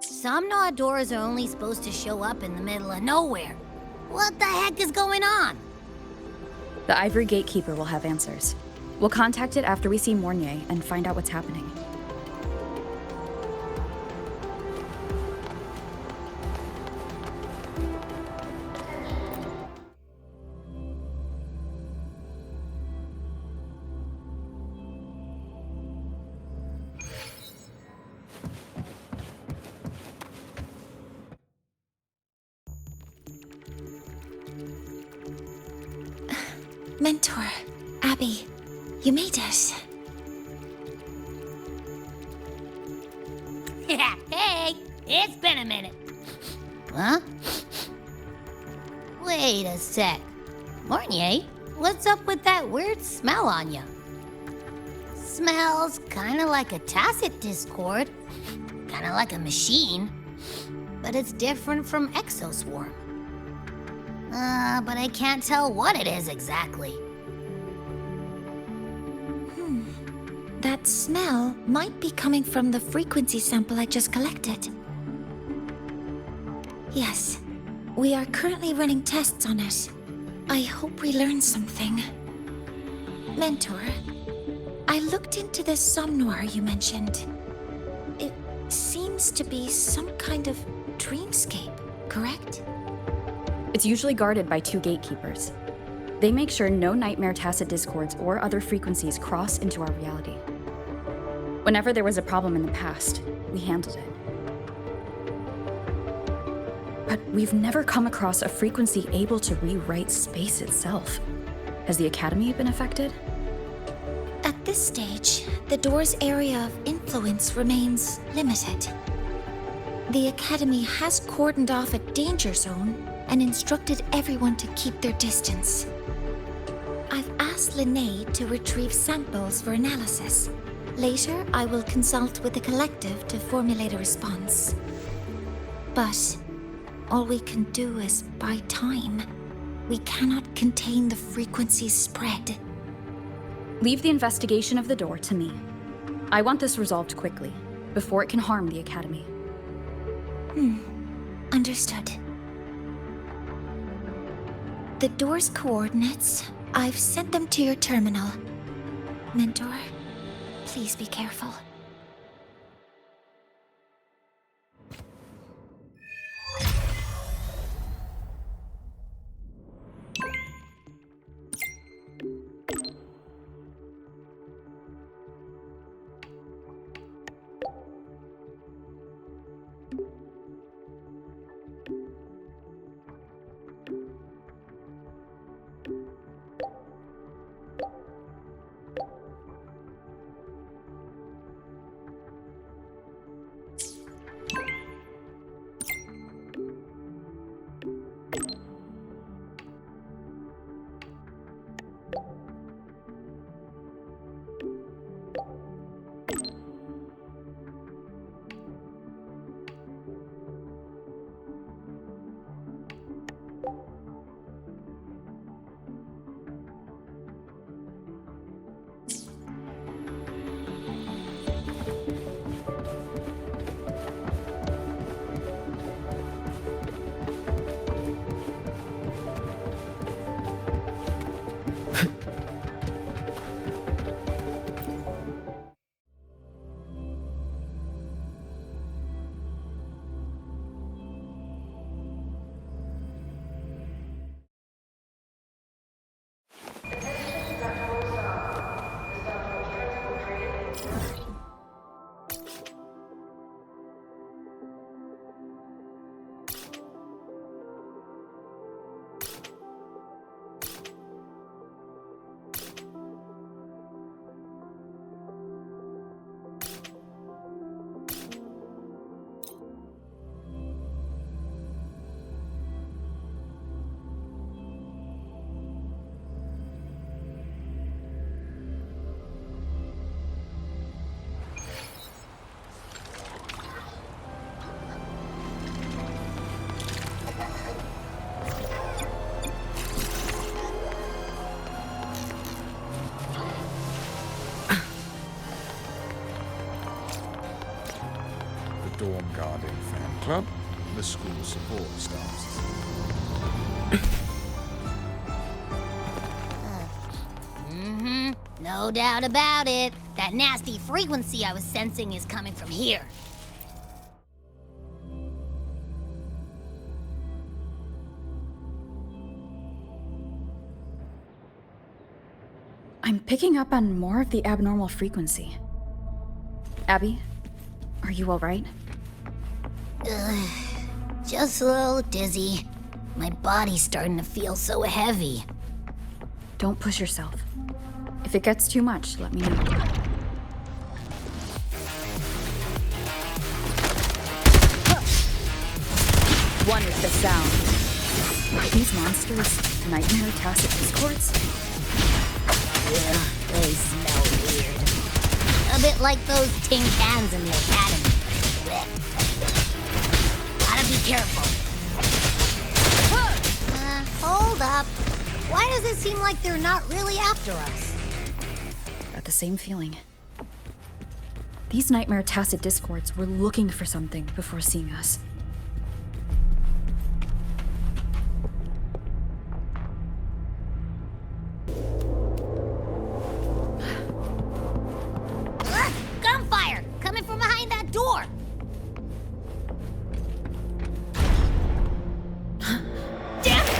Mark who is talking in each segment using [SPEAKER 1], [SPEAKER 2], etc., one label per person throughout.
[SPEAKER 1] Some Nod doors are only supposed to show up in the middle of nowhere. What the heck is going on?
[SPEAKER 2] The Ivory Gatekeeper will have answers. We'll contact it after we see Mornier and find out what's happening.
[SPEAKER 3] Mentor, Abby, you made it.
[SPEAKER 1] Hey, it's been a minute. Huh? Wait a sec. Mornier, what's up with that weird smell on you? Smells kinda like a tacit discord. Kinda like a machine. But it's different from Exoswarm. But I can't tell what it is exactly.
[SPEAKER 3] That smell might be coming from the frequency sample I just collected. Yes, we are currently running tests on it. I hope we learn something. Mentor, I looked into the somnoir you mentioned. It seems to be some kind of dreamscape, correct?
[SPEAKER 2] It's usually guarded by 2 gatekeepers. They make sure no nightmare tacit discords or other frequencies cross into our reality. Whenever there was a problem in the past, we handled it. But we've never come across a frequency able to rewrite space itself. Has the Academy been affected?
[SPEAKER 3] At this stage, the door's area of influence remains limited. The Academy has cordoned off a danger zone and instructed everyone to keep their distance. I've asked Linnae to retrieve samples for analysis. Later, I will consult with the collective to formulate a response. But all we can do is buy time. We cannot contain the frequency's spread.
[SPEAKER 2] Leave the investigation of the door to me. I want this resolved quickly, before it can harm the Academy.
[SPEAKER 3] Understood. The door's coordinates, I've sent them to your terminal. Mentor, please be careful.
[SPEAKER 4] club, the school support staff.
[SPEAKER 1] No doubt about it. That nasty frequency I was sensing is coming from here.
[SPEAKER 2] I'm picking up on more of the abnormal frequency. Abby, are you all right?
[SPEAKER 1] Just a little dizzy. My body's starting to feel so heavy.
[SPEAKER 2] Don't push yourself. If it gets too much, let me know. One with the sound. Are these monsters nightmare tacit discords?
[SPEAKER 1] Ugh, they smell weird. A bit like those tin cans in the academy. Blech. Gotta be careful. Hold up. Why does it seem like they're not really after us?
[SPEAKER 2] Got the same feeling. These nightmare tacit discords were looking for something before seeing us.
[SPEAKER 1] Gunfire! Coming from behind that door! Damn it!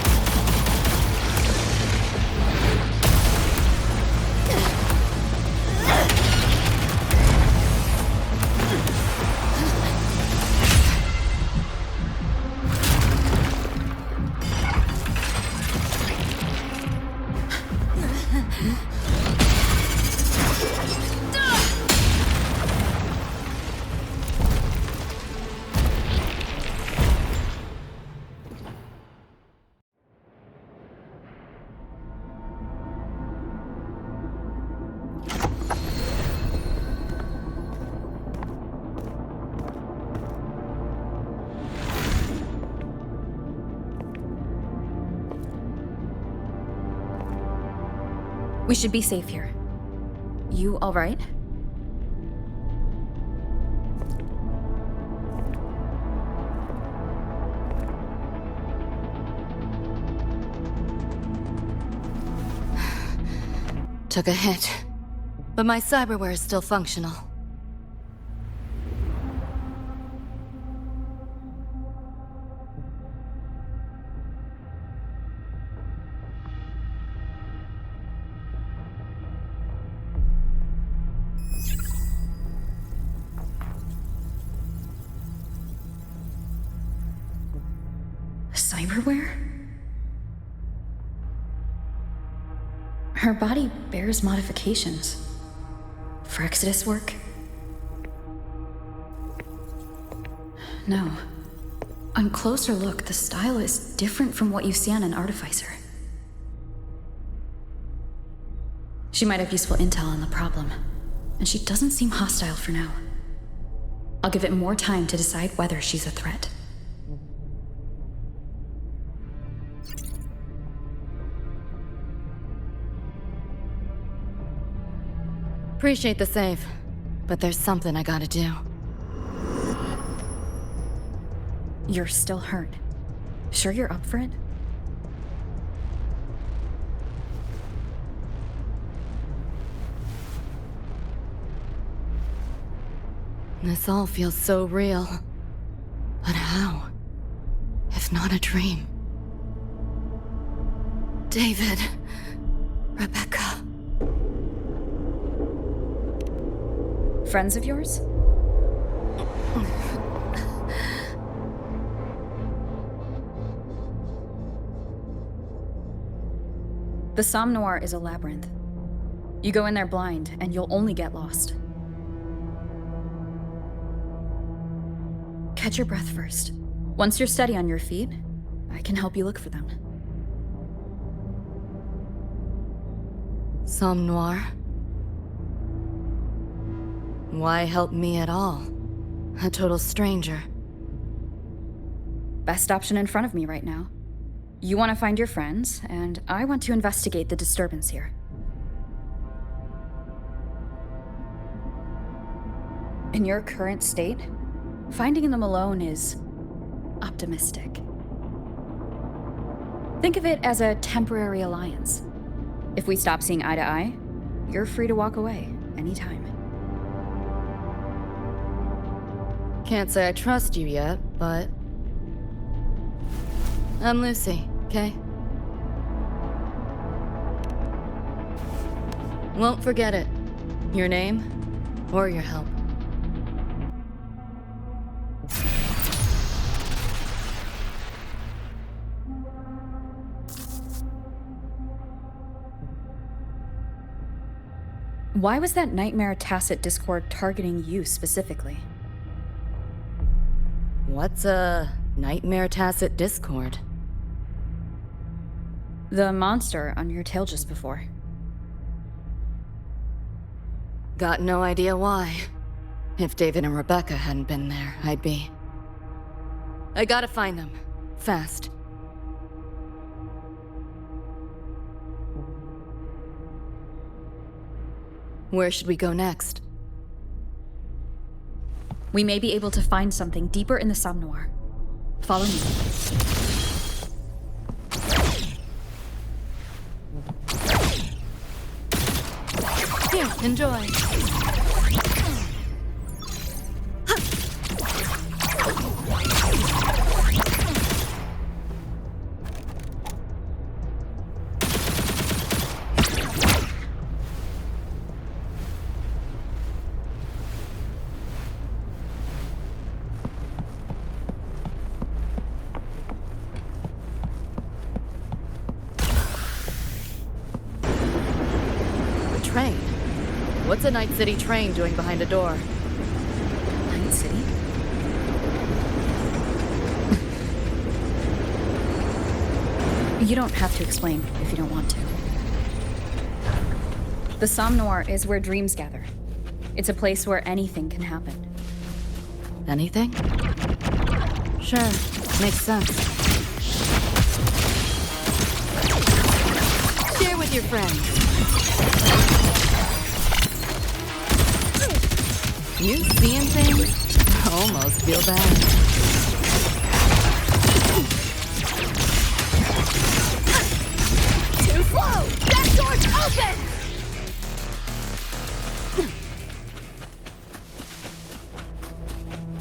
[SPEAKER 2] We should be safe here. You all right?
[SPEAKER 5] Took a hit, but my cyberware is still functional.
[SPEAKER 2] Cyberware? Her body bears modifications. For Exodus work? No. On closer look, the style is different from what you see on an artificer. She might have useful intel on the problem, and she doesn't seem hostile for now. I'll give it more time to decide whether she's a threat.
[SPEAKER 5] Appreciate the save, but there's something I gotta do.
[SPEAKER 2] You're still hurt. Sure you're up for it?
[SPEAKER 5] This all feels so real. But how? If not a dream? David. Rebecca.
[SPEAKER 2] Friends of yours? The Somme Noir is a labyrinth. You go in there blind, and you'll only get lost. Catch your breath first. Once you're steady on your feet, I can help you look for them.
[SPEAKER 5] Somme Noir? Why help me at all? A total stranger.
[SPEAKER 2] Best option in front of me right now. You want to find your friends, and I want to investigate the disturbance here. In your current state, finding them alone is optimistic. Think of it as a temporary alliance. If we stop seeing eye to eye, you're free to walk away anytime.
[SPEAKER 5] Can't say I trust you yet, but... I'm Lucy, okay? Won't forget it. Your name, or your help.
[SPEAKER 2] Why was that nightmare tacit discord targeting you specifically?
[SPEAKER 5] What's a nightmare tacit discord?
[SPEAKER 2] The monster on your tail just before.
[SPEAKER 5] Got no idea why. If David and Rebecca hadn't been there, I'd be... I gotta find them. Fast. Where should we go next?
[SPEAKER 2] We may be able to find something deeper in the Somnoir. Follow me.
[SPEAKER 5] Here, enjoy. Train? What's a Night City train doing behind a door?
[SPEAKER 2] Night City? You don't have to explain if you don't want to. The Somnoir is where dreams gather. It's a place where anything can happen.
[SPEAKER 5] Anything? Sure, makes sense. Share with your friends. You seeing things? I almost feel bad.
[SPEAKER 1] Too slow! That door's open!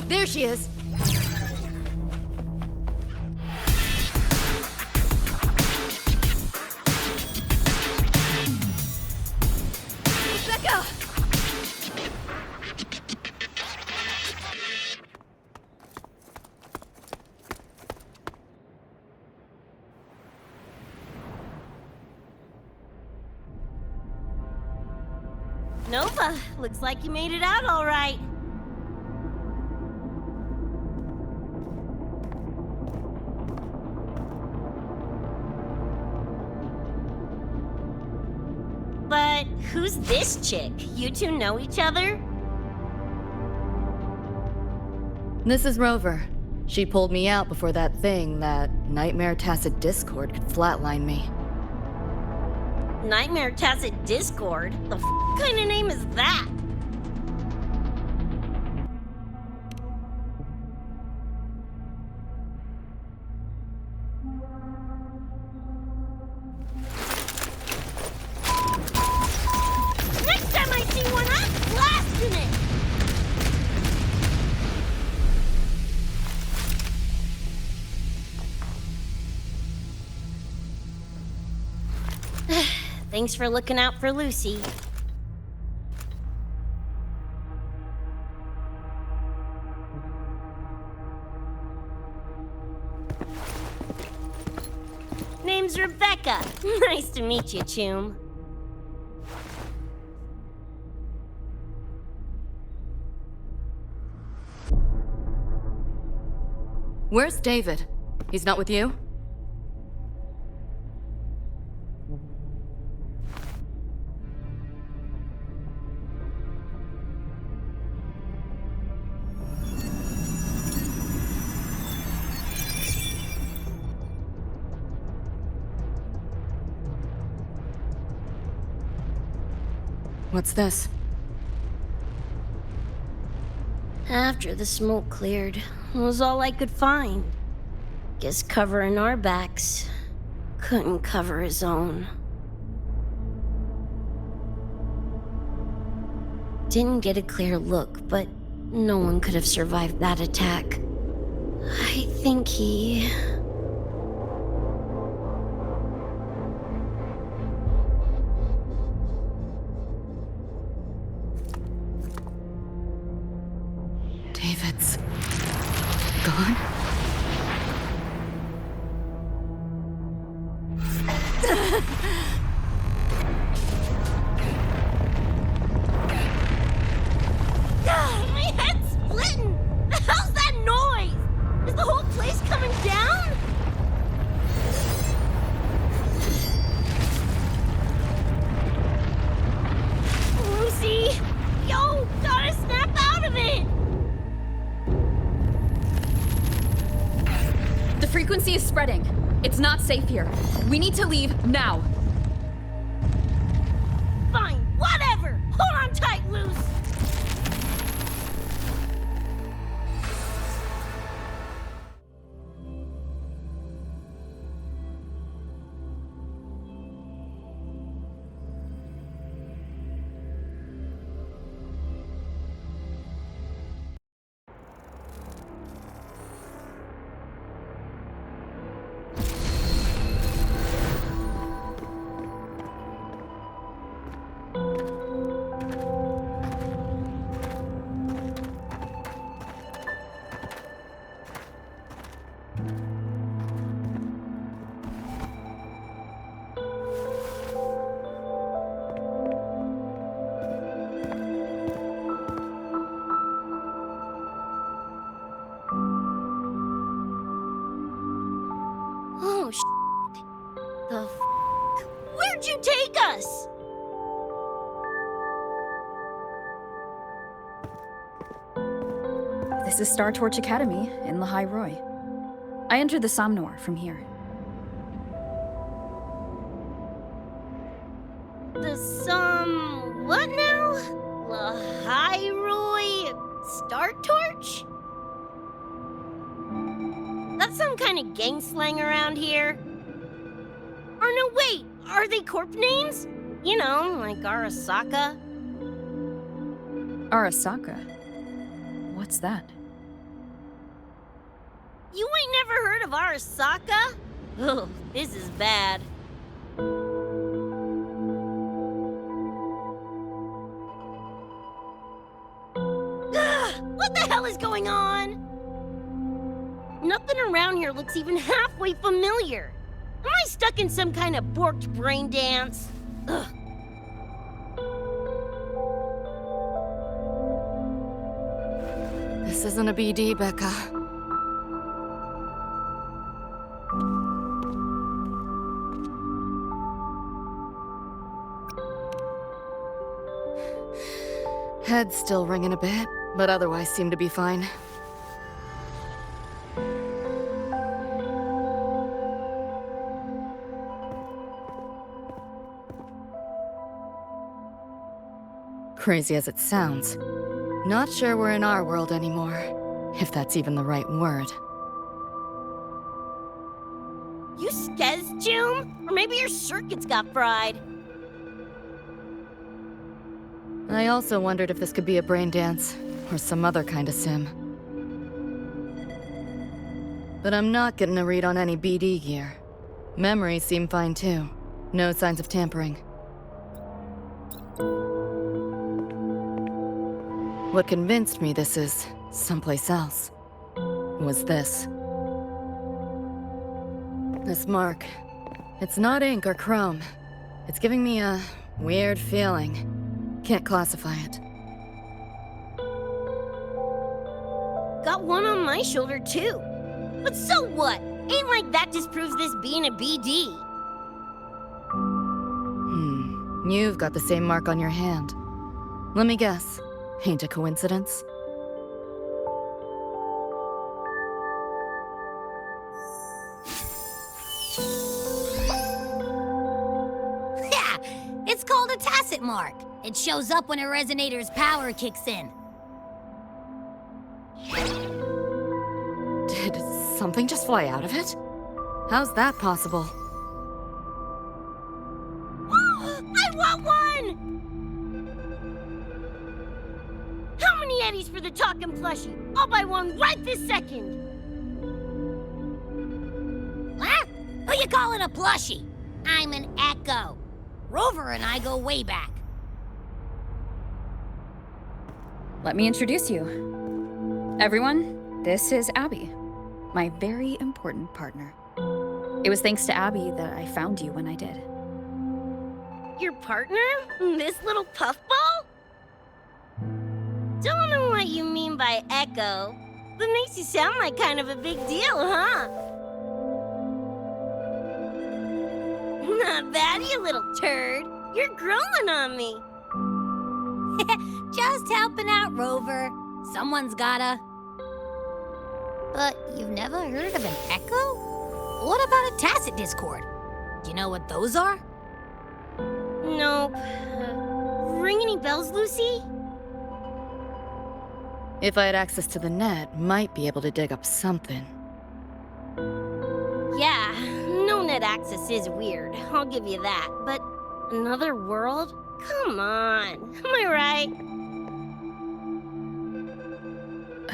[SPEAKER 5] There she is.
[SPEAKER 1] Rebecca! Nova, looks like you made it out all right. But who's this chick? You two know each other?
[SPEAKER 5] This is Rover. She pulled me out before that thing, that nightmare tacit discord, could flatline me.
[SPEAKER 1] Nightmare Tacit Discord? The kind of name is that? Next time I see one, I'm blasting it! Thanks for looking out for Lucy. Name's Rebecca. Nice to meet you, Choom.
[SPEAKER 5] Where's David? He's not with you? What's this?
[SPEAKER 1] After the smoke cleared, it was all I could find.
[SPEAKER 6] Guess covering our backs couldn't cover his own. Didn't get a clear look, but no one could have survived that attack. I think he...
[SPEAKER 5] David's gone?
[SPEAKER 6] My head's splitting! The hell's that noise? Is the whole place coming down? Lucy! Yo, gotta snap out of it!
[SPEAKER 2] The frequency is spreading. It's not safe here. We need to leave now.
[SPEAKER 6] Fine, whatever! Hold on tight, Luce! Oh, shit. The f***? Where'd you take us?
[SPEAKER 2] This is Star Torch Academy in Lahai Roy. I entered the Somnor from here.
[SPEAKER 6] What now? Lahai Star Torch? That's some kind of gang slang around here. Or no, wait, are they corp names? You know, like Arasaka.
[SPEAKER 2] Arasaka? What's that?
[SPEAKER 6] You ain't never heard of Arasaka? Oh, this is bad. What the hell is going on? Nothing around here looks even halfway familiar. Am I stuck in some kind of borked brain dance? Ugh.
[SPEAKER 5] This isn't a BD, Becca. Head's still ringing a bit, but otherwise seem to be fine. Crazy as it sounds, not sure we're in our world anymore, if that's even the right word.
[SPEAKER 6] You skez, June? Or maybe your circuits got fried.
[SPEAKER 5] I also wondered if this could be a brain dance, or some other kind of sim. But I'm not getting a read on any BD gear. Memories seem fine too. No signs of tampering. What convinced me this is someplace else was this. This mark. It's not ink or chrome. It's giving me a weird feeling. Can't classify it.
[SPEAKER 6] Got one on my shoulder too. But so what? Ain't like that disproves this being a BD.
[SPEAKER 5] You've got the same mark on your hand. Let me guess. Ain't a coincidence?
[SPEAKER 1] Yeah, it's called a tacit mark. It shows up when a resonator's power kicks in.
[SPEAKER 5] Did something just fly out of it? How's that possible?
[SPEAKER 6] I want one! How many eddies for the talking plushie? I'll buy one right this second!
[SPEAKER 1] Huh? Who you calling a plushie? I'm an Echo. Rover and I go way back.
[SPEAKER 2] Let me introduce you. Everyone, this is Abby, my very important partner. It was thanks to Abby that I found you when I did.
[SPEAKER 6] Your partner? This little puffball? Don't know what you mean by Echo. That makes you sound like kind of a big deal, huh? Not bad, you little turd. You're growing on me.
[SPEAKER 1] Just helping out, Rover. Someone's gotta. But you've never heard of an Echo? What about a tacit discord? Do you know what those are?
[SPEAKER 6] Nope. Ring any bells, Lucy?
[SPEAKER 5] If I had access to the net, might be able to dig up something.
[SPEAKER 6] Yeah, no net access is weird. I'll give you that. But another world? Come on. Am I right?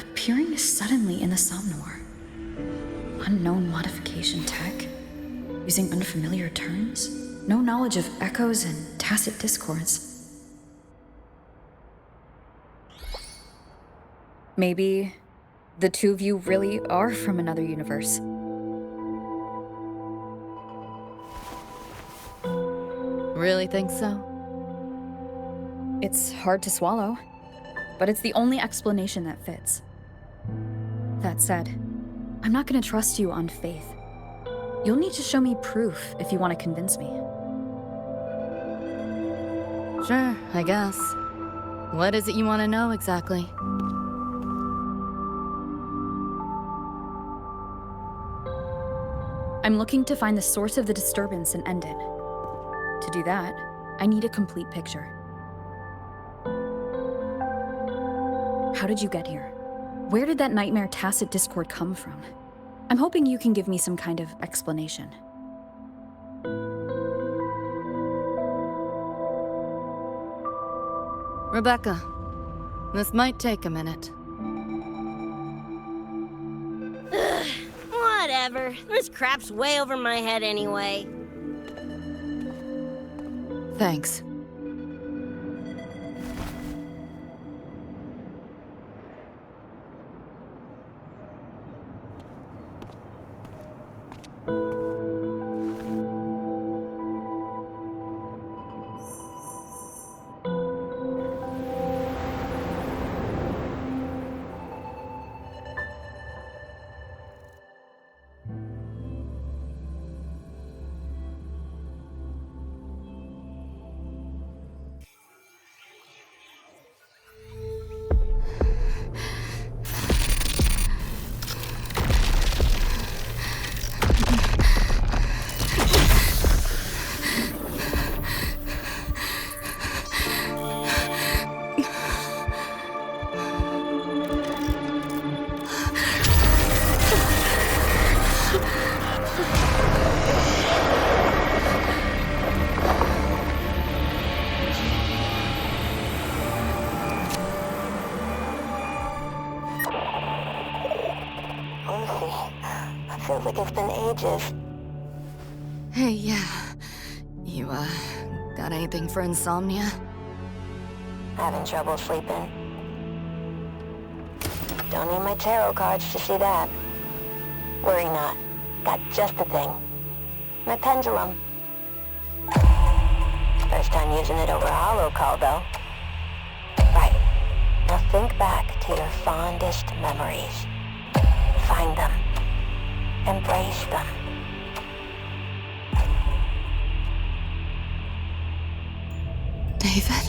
[SPEAKER 2] Appearing suddenly in the Somnor. Unknown modification tech. Using unfamiliar terms. No knowledge of echoes and tacit discords. Maybe the two of you really are from another universe.
[SPEAKER 5] Really think so?
[SPEAKER 2] It's hard to swallow, but it's the only explanation that fits. That said, I'm not gonna trust you on faith. You'll need to show me proof if you want to convince me.
[SPEAKER 5] Sure, I guess. What is it you want to know exactly?
[SPEAKER 2] I'm looking to find the source of the disturbance and end it. To do that, I need a complete picture. How did you get here? Where did that nightmare tacit discord come from? I'm hoping you can give me some kind of explanation.
[SPEAKER 5] Rebecca, this might take a minute.
[SPEAKER 6] Whatever. This crap's way over my head anyway.
[SPEAKER 5] Thanks.
[SPEAKER 7] Feels like it's been ages.
[SPEAKER 5] Hey, yeah. You, got anything for insomnia?
[SPEAKER 7] Having trouble sleeping. Don't need my tarot cards to see that. Worry not. Got just the thing. My pendulum. First time using it over a holo call, though. Right. Now think back to your fondest memories. Find them. Embrace them.
[SPEAKER 5] David?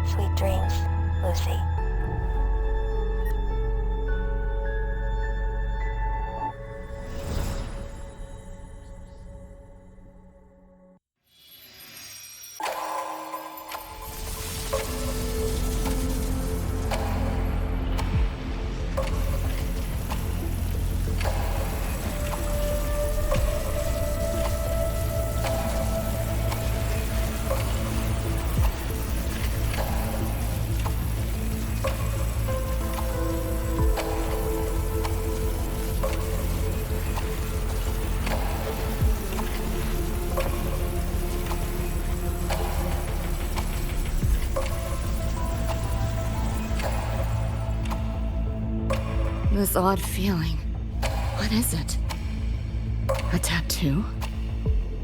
[SPEAKER 7] Sweet dreams, Lucy.
[SPEAKER 5] This odd feeling. What is it? A tattoo?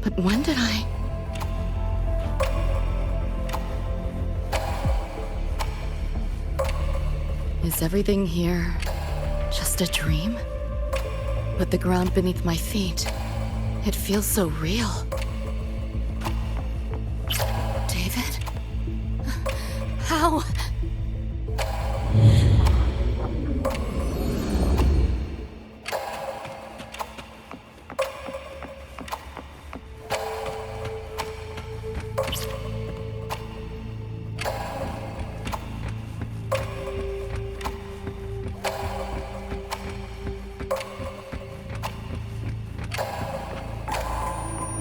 [SPEAKER 5] But when did I... Is everything here just a dream? But the ground beneath my feet, it feels so real. David? How?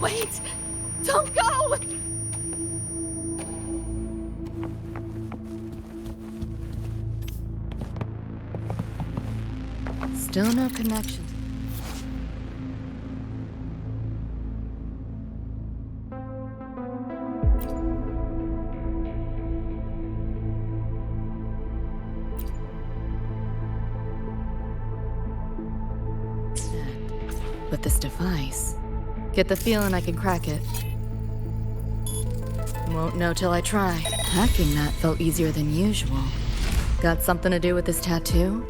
[SPEAKER 5] Wait! Don't go! Still no connection. With this device, get the feeling I can crack it. Won't know till I try. Hacking that felt easier than usual. Got something to do with this tattoo?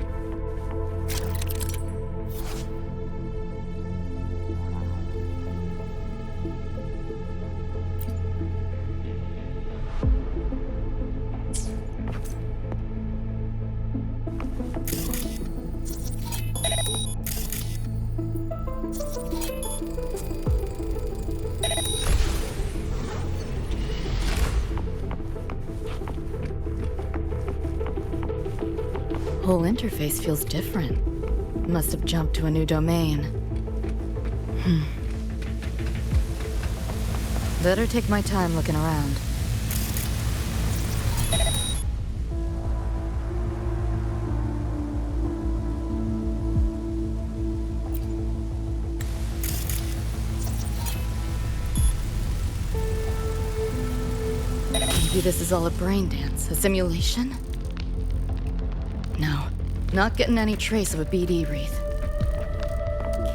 [SPEAKER 5] Whole interface feels different. Must have jumped to a new domain. Better take my time looking around. Maybe this is all a brain dance, a simulation? No, not getting any trace of a BD wreath.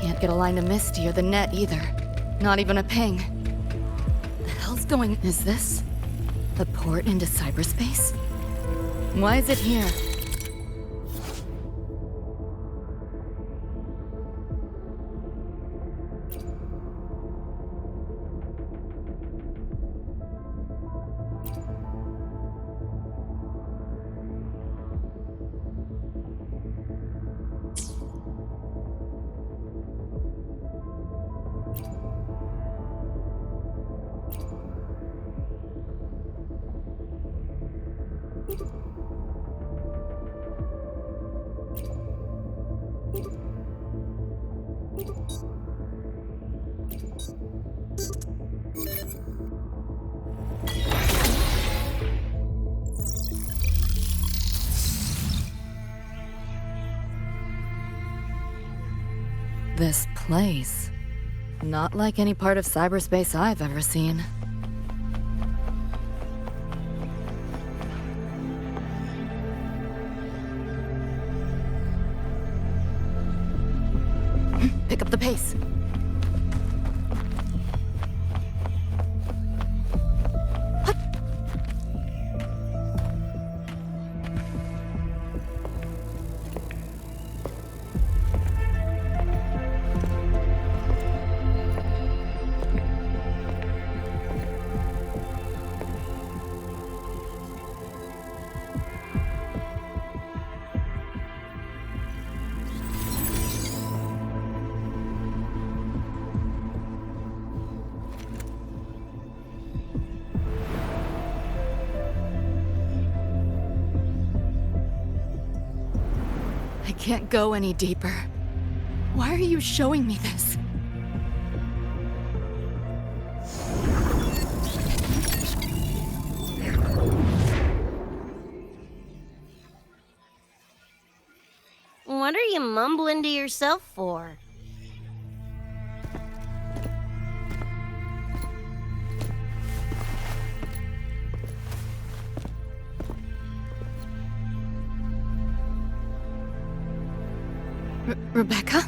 [SPEAKER 5] Can't get a line to Misty or the net either. Not even a ping. The hell's going... Is this a port into cyberspace? Why is it here? This place. Not like any part of cyberspace I've ever seen. Pick up the pace. I can't go any deeper. Why are you showing me this?
[SPEAKER 6] What are you mumbling to yourself for?
[SPEAKER 5] Rebecca?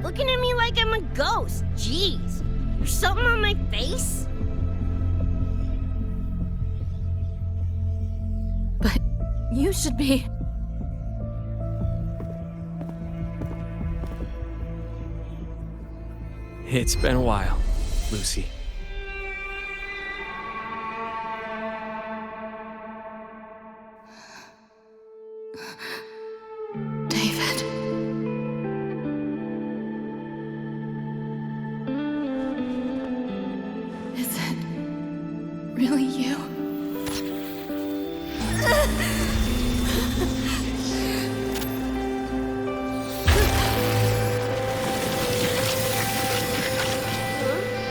[SPEAKER 6] Looking at me like I'm a ghost. Jeez. There's something on my face?
[SPEAKER 5] But you should be...
[SPEAKER 8] It's been a while, Lucy.
[SPEAKER 5] David. Is it really you?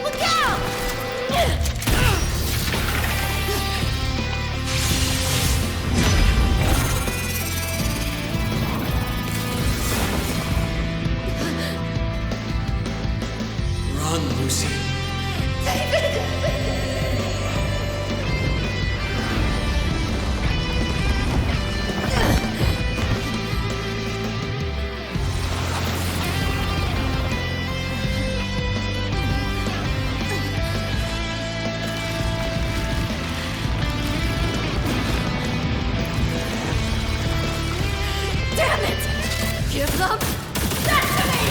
[SPEAKER 6] Look out!
[SPEAKER 8] Run, Lucy.
[SPEAKER 5] Damn it! Give them that to me!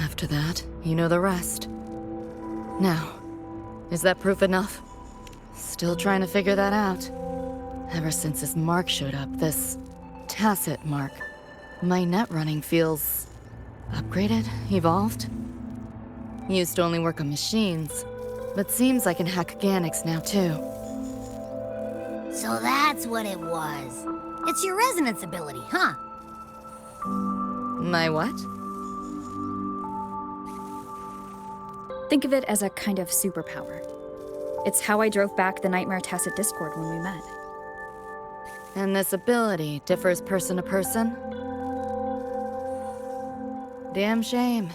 [SPEAKER 5] After that, you know the rest. Now, is that proof enough? Still trying to figure that out. Ever since this mark showed up, this tacit mark, my net running feels upgraded, evolved. Used to only work on machines, but seems I can hack organics now too.
[SPEAKER 1] So that's what it was. It's your resonance ability, huh?
[SPEAKER 5] My what?
[SPEAKER 2] Think of it as a kind of superpower. It's how I drove back the Nightmare Tacit Discord when we met.
[SPEAKER 5] And this ability differs person to person? Damn shame.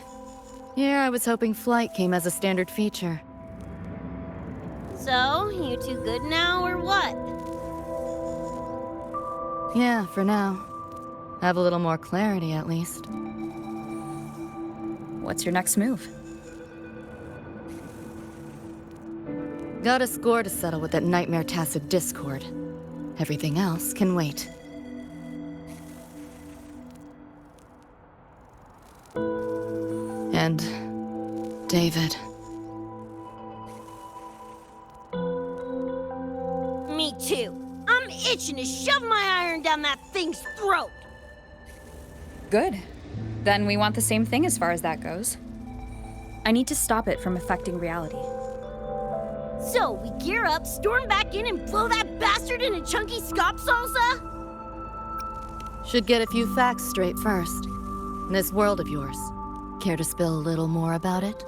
[SPEAKER 5] Here I was hoping flight came as a standard feature.
[SPEAKER 6] So, you two good now, or what?
[SPEAKER 5] Yeah, for now. Have a little more clarity, at least.
[SPEAKER 2] What's your next move?
[SPEAKER 5] Got a score to settle with that Nightmare Tacit Discord. Everything else can wait. And... David.
[SPEAKER 6] Me too. I'm itching to shove my iron down that thing's throat.
[SPEAKER 2] Good. Then we want the same thing as far as that goes. I need to stop it from affecting reality.
[SPEAKER 6] So, we gear up, storm back in, and blow that bastard in a chunky scop salsa?
[SPEAKER 5] Should get a few facts straight first. This world of yours. Care to spill a little more about it?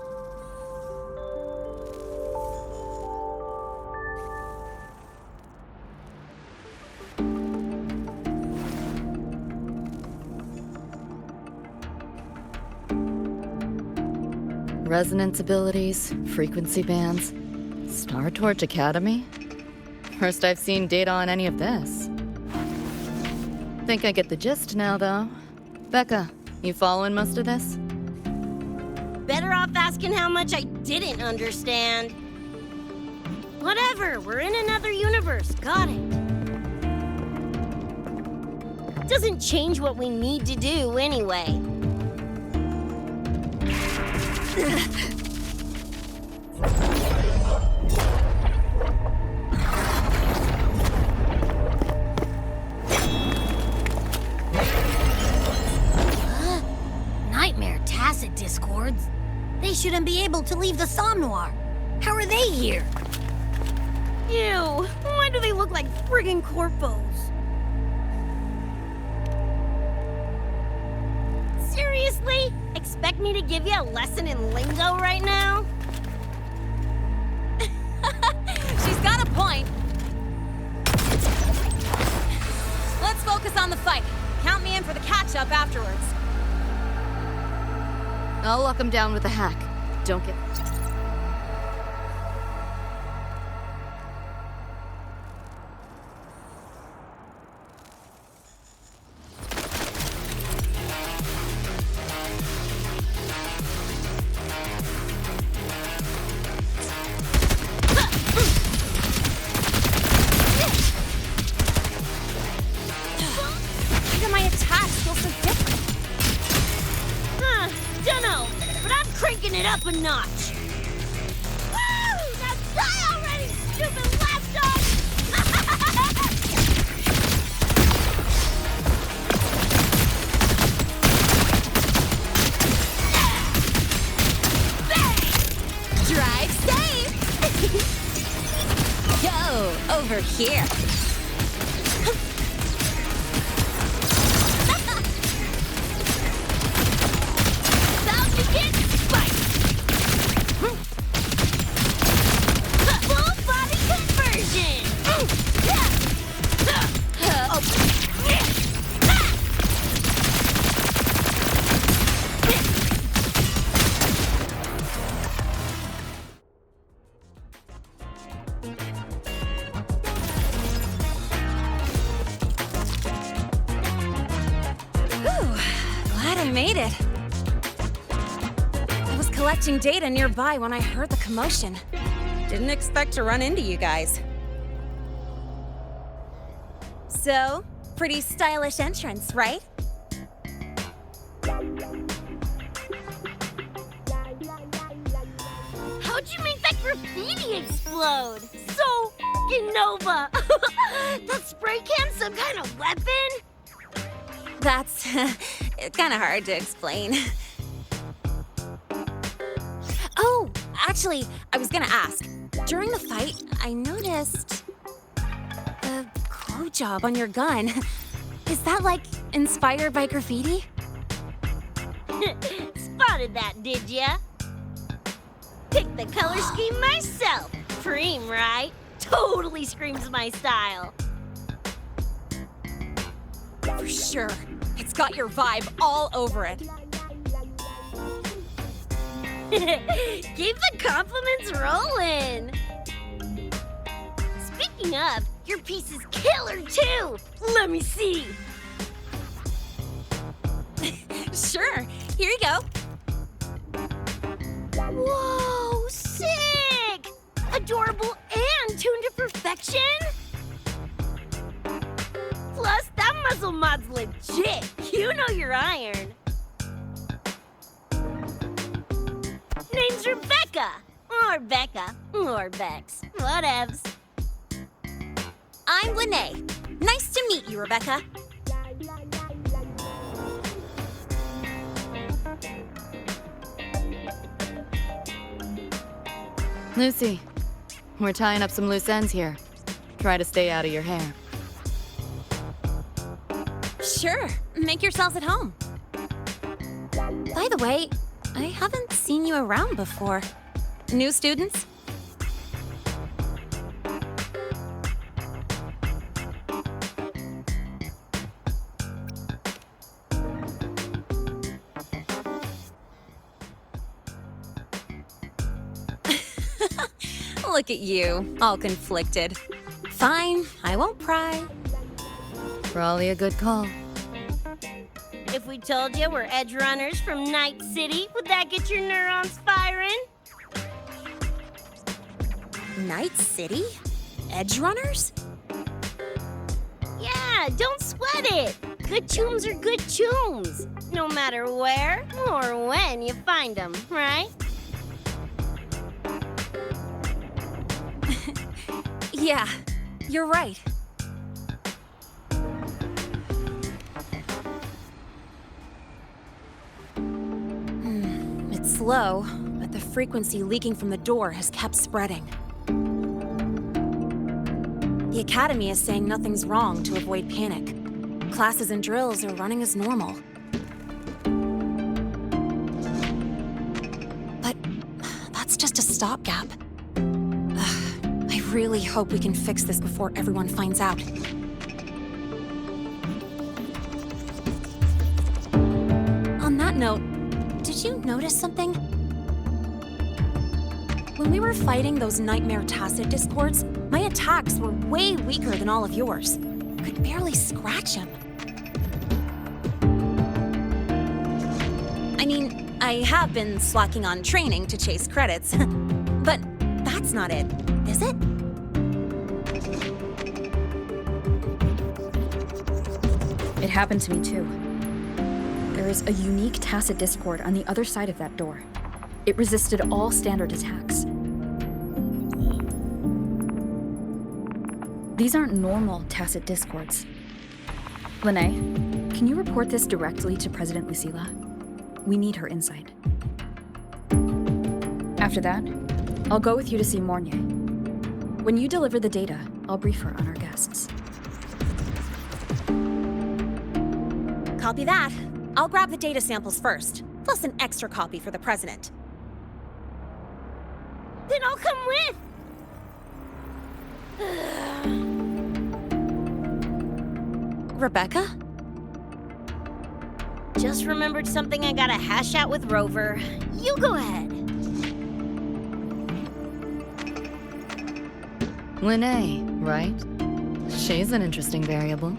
[SPEAKER 5] Resonance abilities, frequency bands, Star Torch Academy? First I've seen data on any of this. Think I get the gist now, though. Becca, you following most of this?
[SPEAKER 6] Better off asking how much I didn't understand. Whatever, we're in another universe, got it. Doesn't change what we need to do anyway.
[SPEAKER 1] Nightmare Tacit Discords? They shouldn't be able to leave the Somnoir. How are they here?
[SPEAKER 6] Ew, why do they look like friggin' corpos? Seriously? Expect me to give you a lesson in lingo right now?
[SPEAKER 3] She's got a point.
[SPEAKER 9] on the fight. Count me in for the catch-up afterwards.
[SPEAKER 5] I'll lock him down with a hack. Don't get...
[SPEAKER 6] Up a notch. Woo! Now die already, stupid lapdog!
[SPEAKER 9] Drive safe! Go over here.
[SPEAKER 6] About to get spiked! Full body conversion!
[SPEAKER 9] Glad I made it. I was collecting data nearby when I heard the commotion. Didn't expect to run into you guys. So, pretty stylish entrance, right?
[SPEAKER 6] How'd you make that graffiti explode? So f***ing Nova! That spray can some kind of weapon?
[SPEAKER 9] That's kind of hard to explain. Oh, actually, I was gonna ask. During the fight, I noticed the glow job on your gun. Is that, like, inspired by graffiti?
[SPEAKER 6] Spotted that, did ya? Picked the color scheme myself. Cream, right? Totally screams my style.
[SPEAKER 9] For sure. It's got your vibe all over it.
[SPEAKER 6] Keep the compliments rolling. Speaking of, your piece is killer too. Let me see.
[SPEAKER 9] Sure. Here you go.
[SPEAKER 6] Whoa, sick! Adorable and tuned to perfection? Plus, that muzzle mod's legit. You know your iron. Name's Rebecca. Or Becca. Or Bex. Whatevs.
[SPEAKER 9] I'm Lene. Nice to meet you, Rebecca.
[SPEAKER 5] Lucy, we're tying up some loose ends here. Try to stay out of your hair.
[SPEAKER 9] Sure. Make yourselves at home. By the way, I haven't seen you around before. New students? Look at you, all conflicted. Fine, I won't pry.
[SPEAKER 5] Probably a good call.
[SPEAKER 6] If we told you we're Edgerunners from Night City, would that get your neurons firing?
[SPEAKER 9] Night City? Edgerunners?
[SPEAKER 6] Yeah, don't sweat it. Good tunes are good tunes. No matter where or when you find them, right?
[SPEAKER 9] Yeah, you're right. It's slow, but the frequency leaking from the door has kept spreading. The Academy is saying nothing's wrong to avoid panic. Classes and drills are running as normal. But that's just a stopgap. I really hope we can fix this before everyone finds out. note, did you notice something? When we were fighting those nightmare tacit discords, my attacks were way weaker than all of yours. Could barely scratch him. I mean, I have been slacking on training to chase credits, but that's not it, is it?
[SPEAKER 2] It happened to me too. There is a unique tacit discord on the other side of that door. It resisted all standard attacks. These aren't normal tacit discords. Lene, can you report this directly to President Lucilla? We need her insight. After that, I'll go with you to see Mornier. When you deliver the data, I'll brief her on our guests.
[SPEAKER 9] Copy that. I'll grab the data samples first, plus an extra copy for the president.
[SPEAKER 6] Then I'll come with!
[SPEAKER 9] Rebecca?
[SPEAKER 6] Just remembered something I gotta hash out with Rover. You go ahead.
[SPEAKER 5] Lene, right? She's an interesting variable.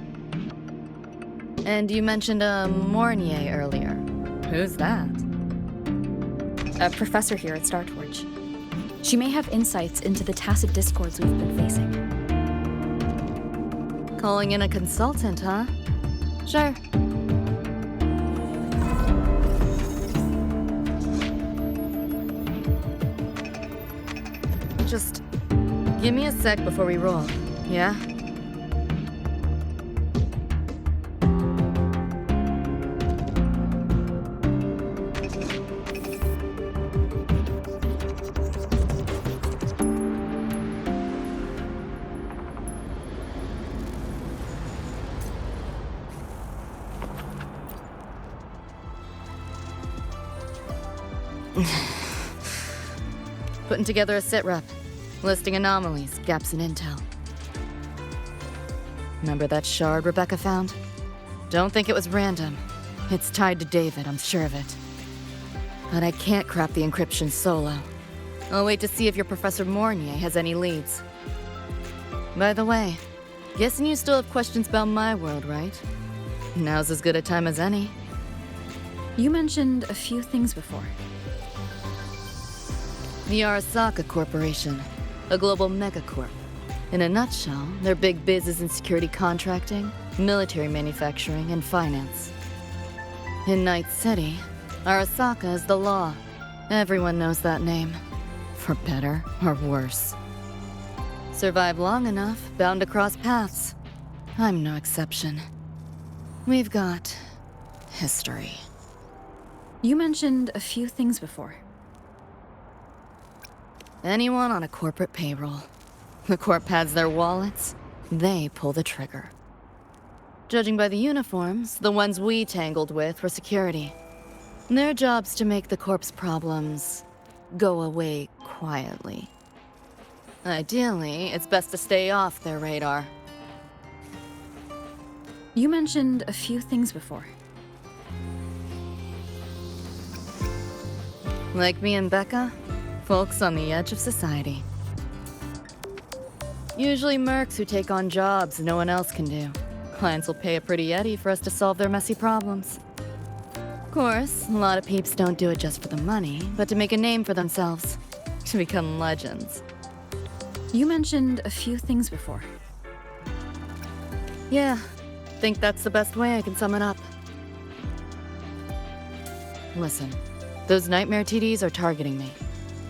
[SPEAKER 5] And you mentioned Mornier earlier. Who's that?
[SPEAKER 2] A professor here at StarTorch. She may have insights into the tacit discords we've been facing.
[SPEAKER 5] Calling in a consultant, huh? Sure. Just give me a sec before we roll, yeah? Putting together a sitrep, listing anomalies, gaps in intel. Remember that shard Rebecca found? Don't think it was random. It's tied to David, I'm sure of it. But I can't crack the encryption solo. I'll wait to see if your Professor Mornier has any leads. By the way, guessing you still have questions about my world, right? Now's as good a time as any.
[SPEAKER 2] You mentioned a few things before.
[SPEAKER 5] The Arasaka Corporation, a global megacorp. In a nutshell, their big biz is in security contracting, military manufacturing, and finance. In Night City, Arasaka is the law. Everyone knows that name. For better or worse. Survive long enough, bound to cross paths. I'm no exception. We've got history.
[SPEAKER 2] You mentioned a few things before.
[SPEAKER 5] Anyone on a corporate payroll. The corp pads their wallets, they pull the trigger. Judging by the uniforms, the ones we tangled with were security. Their job's to make the corp's problems go away quietly. Ideally, it's best to stay off their radar.
[SPEAKER 2] You mentioned a few things before.
[SPEAKER 5] Like me and Becca, folks on the edge of society. Usually mercs who take on jobs no one else can do. Clients will pay a pretty eddy for us to solve their messy problems. Of course, a lot of peeps don't do it just for the money, but to make a name for themselves. To become legends.
[SPEAKER 2] You mentioned a few things before.
[SPEAKER 5] Yeah, think that's the best way I can sum it up. Listen, those nightmare TDs are targeting me.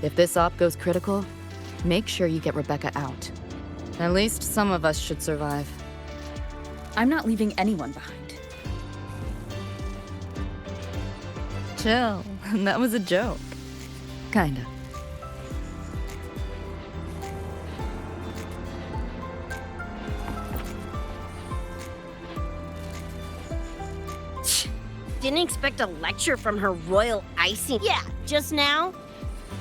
[SPEAKER 5] If this op goes critical, make sure you get Rebecca out. At least some of us should survive.
[SPEAKER 2] I'm not leaving anyone behind.
[SPEAKER 5] Chill, that was a joke. Kinda.
[SPEAKER 6] Didn't expect a lecture from her royal icing. Yeah, just now.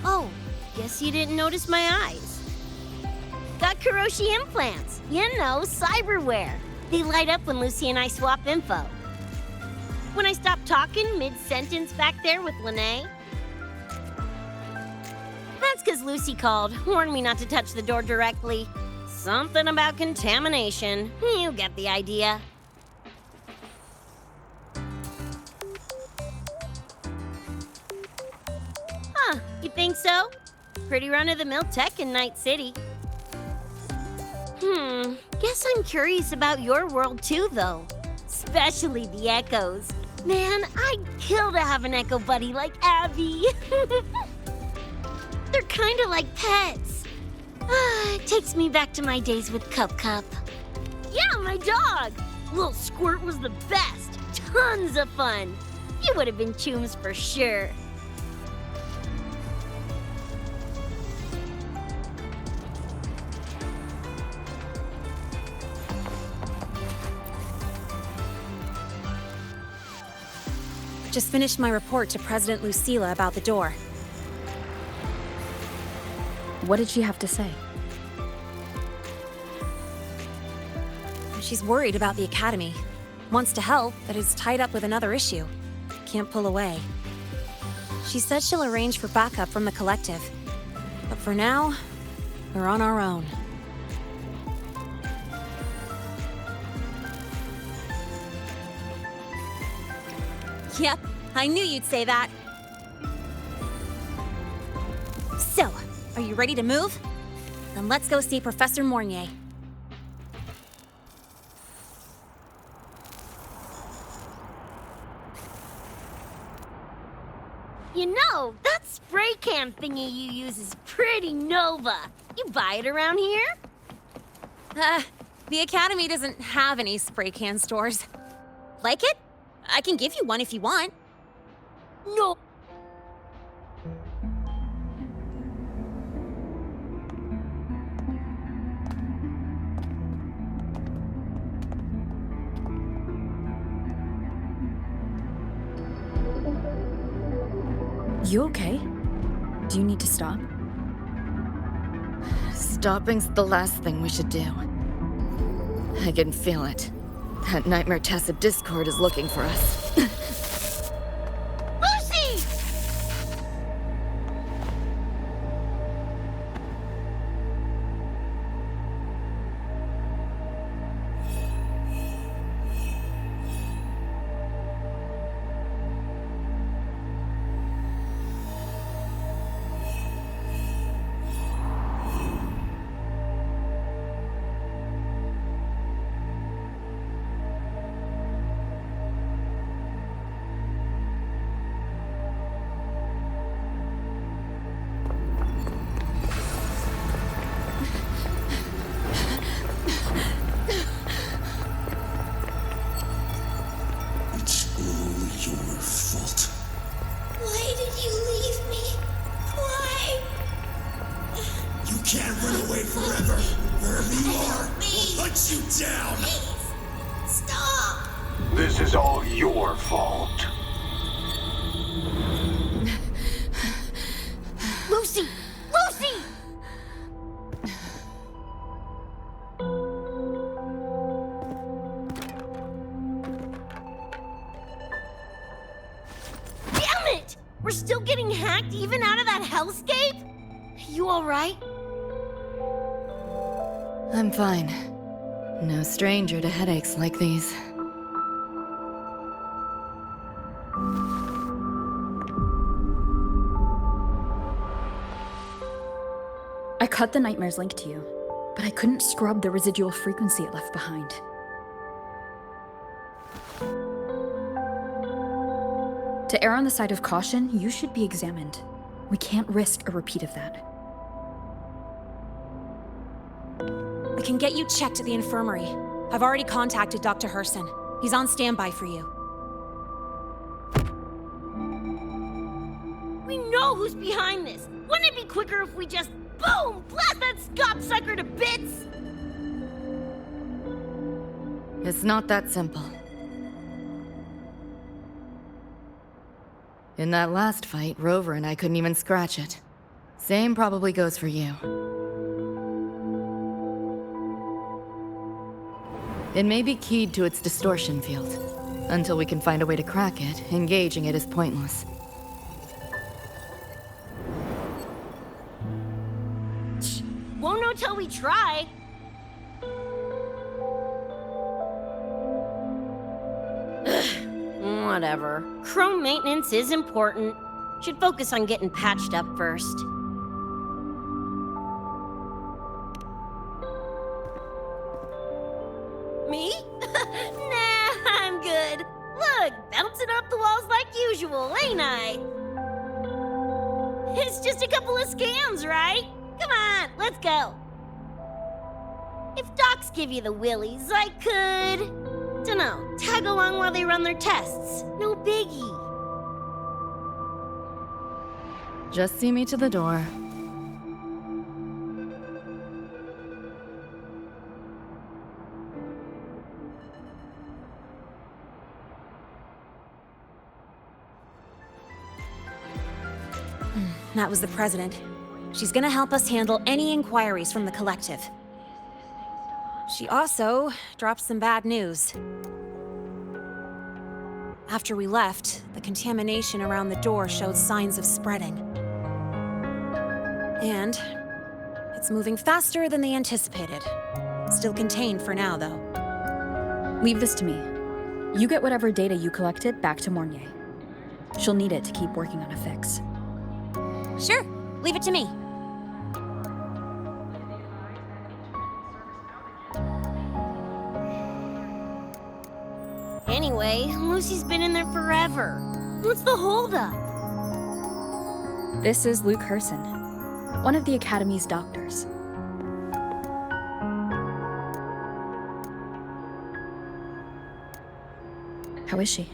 [SPEAKER 6] Oh, guess you didn't notice my eyes. Got Kuroshi implants. You know, cyberware. They light up when Lucy and I swap info. When I stopped talking mid-sentence back there with Lene? That's because Lucy called, warned me not to touch the door directly. Something about contamination. You get the idea. Huh, you think so? Pretty run-of-the-mill tech in Night City. Guess I'm curious about your world too, though. Especially the echoes. Man, I'd kill to have an echo buddy like Abby. They're kinda like pets. It takes me back to my days with Cup. Yeah, my dog! Little Squirt was the best. Tons of fun. You would have been chums for sure.
[SPEAKER 9] Just finished my report to President Lucilla about the door.
[SPEAKER 2] What did she have to say?
[SPEAKER 9] She's worried about the Academy. Wants to help, but is tied up with another issue. Can't pull away. She said she'll arrange for backup from the collective. But for now, we're on our own. Yep, I knew you'd say that. So, are you ready to move? Then let's go see Professor Mornier.
[SPEAKER 6] You know, that spray can thingy you use is pretty Nova. You buy it around here?
[SPEAKER 9] The Academy doesn't have any spray can stores. Like it? I can give you one if you want.
[SPEAKER 6] No.
[SPEAKER 2] You okay? Do you need to stop?
[SPEAKER 5] Stopping's the last thing we should do. I can feel it. That Nightmare Tacit Discord is looking for us.
[SPEAKER 6] Lucy!
[SPEAKER 10] Can't run away forever. Wherever you are, we'll hunt you down.
[SPEAKER 3] Please, stop.
[SPEAKER 11] This is all your fault.
[SPEAKER 6] Lucy! Lucy! Damn it! We're still getting hacked even out of that hellscape? You alright?
[SPEAKER 5] I'm fine. No stranger to headaches like these.
[SPEAKER 2] I cut the Nightmare's link to you, but I couldn't scrub the residual frequency it left behind. To err on the side of caution, you should be examined. We can't risk a repeat of that.
[SPEAKER 9] We can get you checked at the infirmary. I've already contacted Dr. Herson. He's on standby for you.
[SPEAKER 6] We know who's behind this. Wouldn't it be quicker if we just, boom, blast that Scop sucker to bits?
[SPEAKER 5] It's not that simple. In that last fight, Rover and I couldn't even scratch it. Same probably goes for you. It may be keyed to its distortion field, Until we can find a way to crack it, engaging it is pointless.
[SPEAKER 6] Won't know till we try. Whatever. Chrome maintenance is important. Should focus on getting patched up first. Me? Nah, I'm good. Look, bouncing off the walls like usual, ain't I? It's just a couple of scams, right? Come on, let's go. If docs give you the willies, I could... dunno, tag along while they run their tests. No biggie.
[SPEAKER 5] Just see me to the door.
[SPEAKER 9] That was the president. She's gonna help us handle any inquiries from the collective. She also dropped some bad news. After we left, the contamination around the door showed signs of spreading. And it's moving faster than they anticipated. Still contained for now, though.
[SPEAKER 2] Leave this to me. You get whatever data you collected back to Mornier. She'll need it to keep working on a fix.
[SPEAKER 9] Sure, leave it to me.
[SPEAKER 6] Anyway, Lucy's been in there forever. What's the holdup?
[SPEAKER 2] This is Luke Herson, one of the Academy's doctors. How is she?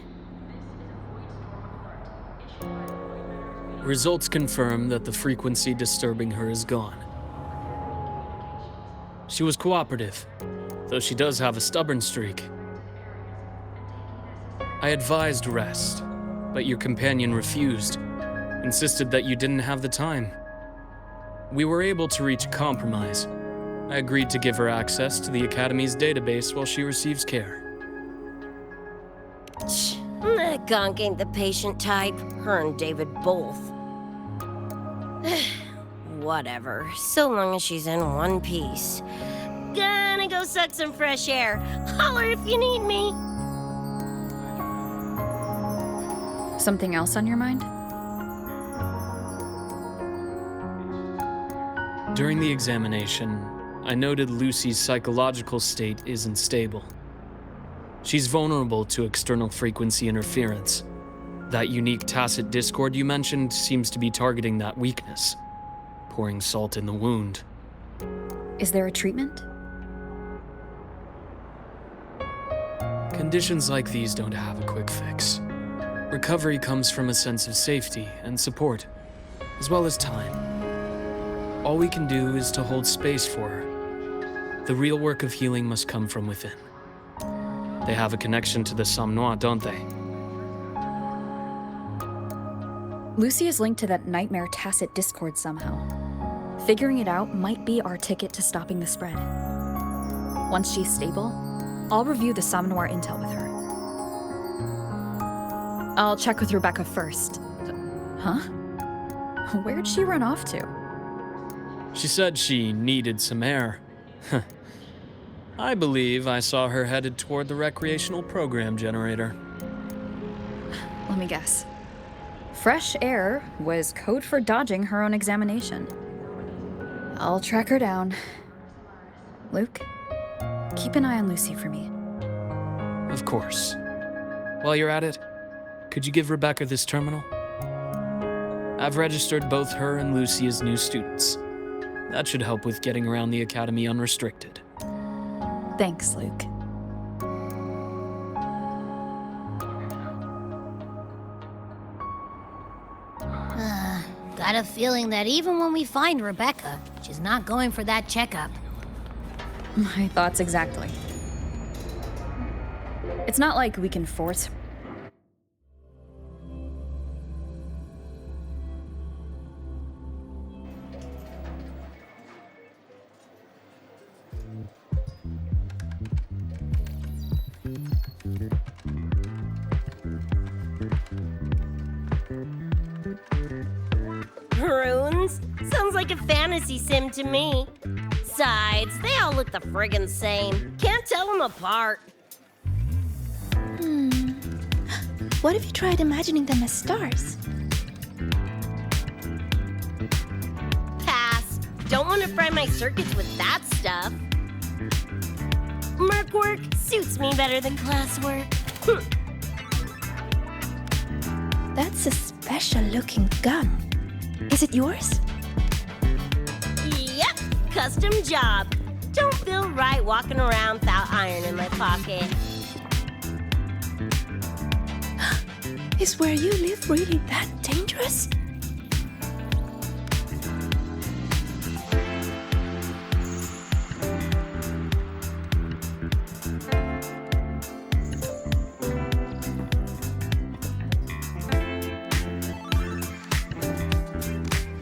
[SPEAKER 8] Results confirm that the frequency disturbing her is gone. She was cooperative, though she does have a stubborn streak. I advised rest, but your companion refused, insisted that you didn't have the time. We were able to reach a compromise. I agreed to give her access to the Academy's database while she receives care.
[SPEAKER 6] That gonk ain't the patient type. Her and David both. Whatever, so long as she's in one piece. Gonna go suck some fresh air. Holler if you need me.
[SPEAKER 2] Something else on your mind?
[SPEAKER 8] During the examination, I noted Lucy's psychological state isn't stable. She's vulnerable to external frequency interference. That unique tacit discord you mentioned seems to be targeting that weakness, pouring salt in the wound.
[SPEAKER 2] Is there a treatment?
[SPEAKER 8] Conditions like these don't have a quick fix. Recovery comes from a sense of safety and support, as well as time. All we can do is to hold space for her. The real work of healing must come from within. They have a connection to the Somnois, don't they?
[SPEAKER 2] Lucy is linked to that nightmare tacit discord somehow. Figuring it out might be our ticket to stopping the spread. Once she's stable, I'll review the Somnoir intel with her. I'll check with Rebecca first. Huh? Where'd she run off to?
[SPEAKER 8] She said she needed some air. I believe I saw her headed toward the recreational program generator.
[SPEAKER 2] Let me guess. Fresh air was code for dodging her own examination. I'll track her down. Luke, keep an eye on Lucy for me.
[SPEAKER 8] Of course. While you're at it, could you give Rebecca this terminal? I've registered both her and Lucy as new students. That should help with getting around the Academy unrestricted.
[SPEAKER 2] Thanks, Luke.
[SPEAKER 1] Got a feeling that even when we find Rebecca, she's not going for that checkup.
[SPEAKER 2] My thoughts exactly. It's not like we can force...
[SPEAKER 6] like a fantasy sim to me. Besides, they all look the friggin' same. Can't tell them apart.
[SPEAKER 3] What if you tried imagining them as stars?
[SPEAKER 6] Pass. Don't want to fry my circuits with that stuff. Merc work suits me better than classwork.
[SPEAKER 3] That's a special-looking gun. Is it yours?
[SPEAKER 6] Yep, custom job. Don't feel right walking around without iron in my pocket.
[SPEAKER 3] Is where you live really that dangerous?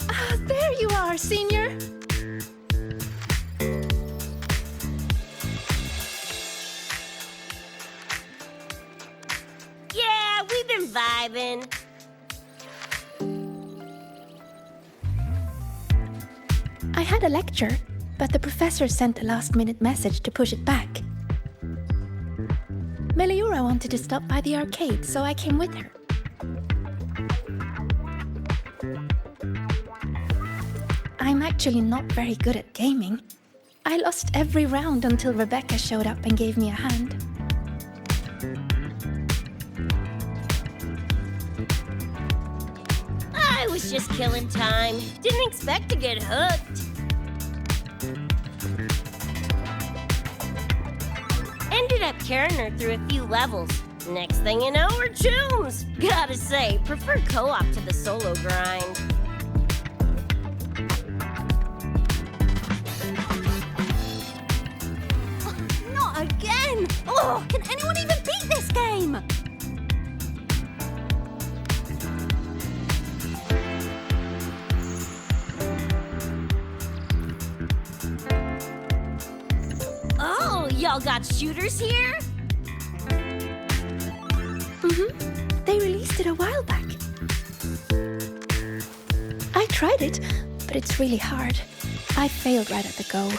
[SPEAKER 3] Ah, there you are, Senior.
[SPEAKER 6] Yeah, we've been vibing.
[SPEAKER 3] I had a lecture, but the professor sent a last-minute message to push it back. Meliora wanted to stop by the arcade, so I came with her. I'm actually not very good at gaming. I lost every round until Rebecca showed up and gave me a hand.
[SPEAKER 6] I was just killing time. Didn't expect to get hooked. Ended up carrying her through a few levels. Next thing you know, we're chooms. Gotta say, prefer co-op to the solo grind.
[SPEAKER 9] Not again! Oh, can anyone even beat this game?
[SPEAKER 6] Oh, y'all got shooters here?
[SPEAKER 3] They released it a while back. I tried it, but it's really hard. I failed right at the go.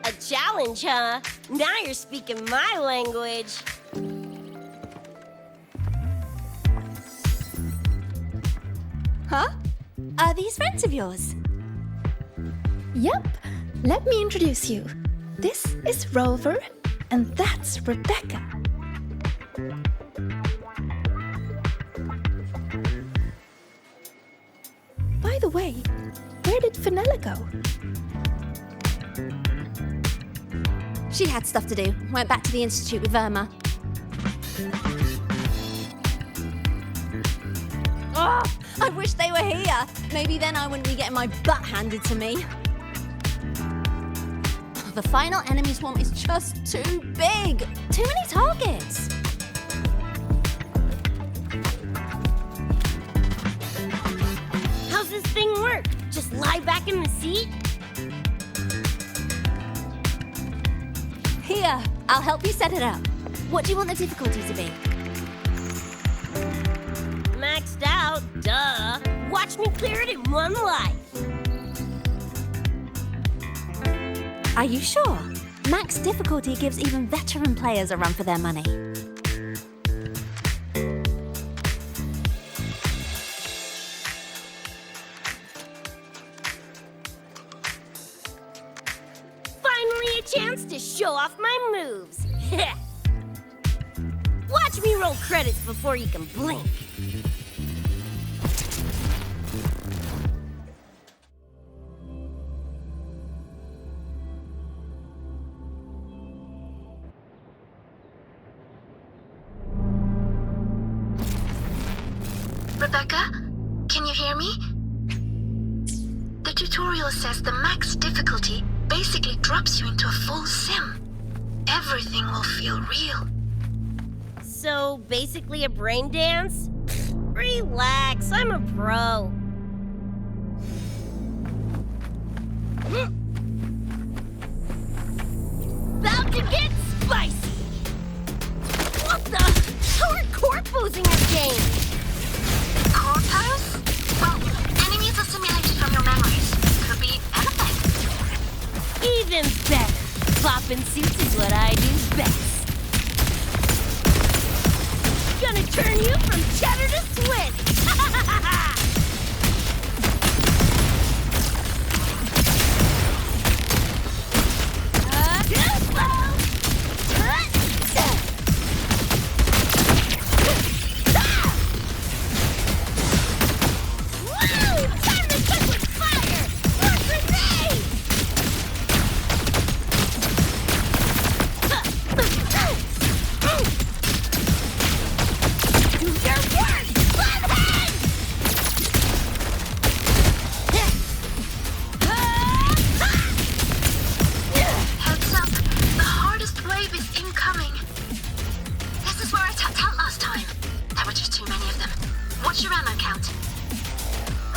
[SPEAKER 6] A challenge, huh? Now you're speaking my language.
[SPEAKER 9] Huh? Are these friends of yours?
[SPEAKER 3] Yep, let me introduce you. This is Rover, and that's Rebecca. By the way, where did Fenella go?
[SPEAKER 9] She had stuff to do. Went back to the Institute with Verma. Oh, I wish they were here. Maybe then I wouldn't be getting my butt handed to me. The final enemy swarm is just too big. Too many targets.
[SPEAKER 6] How's this thing work? Just lie back in the seat?
[SPEAKER 9] Here, I'll help you set it up. What do you want the difficulty to be?
[SPEAKER 6] Maxed out, duh. Watch me clear it in one life.
[SPEAKER 9] Are you sure? Max difficulty gives even veteran players a run for their money.
[SPEAKER 6] Finally a chance to show off my moves. Watch me roll credits before you can blink.
[SPEAKER 3] Rebecca, can you hear me? The tutorial says the max difficulty basically drops you into a full sim. Everything will feel real.
[SPEAKER 6] So, basically a brain dance? Relax, I'm a pro. About to get spicy! What the? How are corpos in your game?
[SPEAKER 3] Corpos? Well, enemies are similar
[SPEAKER 6] Flopping suits is what I do best. Gonna turn you from cheddar to Swiss. Too slow. Woo! Time to cook with fire. More grenades. Do your work, Bloodhead!
[SPEAKER 3] Heads up. The hardest wave is incoming. This is where I tapped out last time. There were just too many of them. What's your ammo count?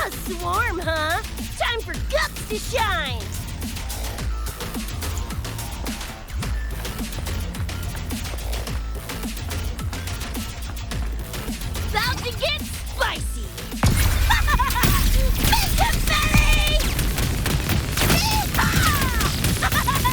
[SPEAKER 6] A swarm, huh? Time for guts to shine! About to get spicy! Make him belly! Boom, boom, boom!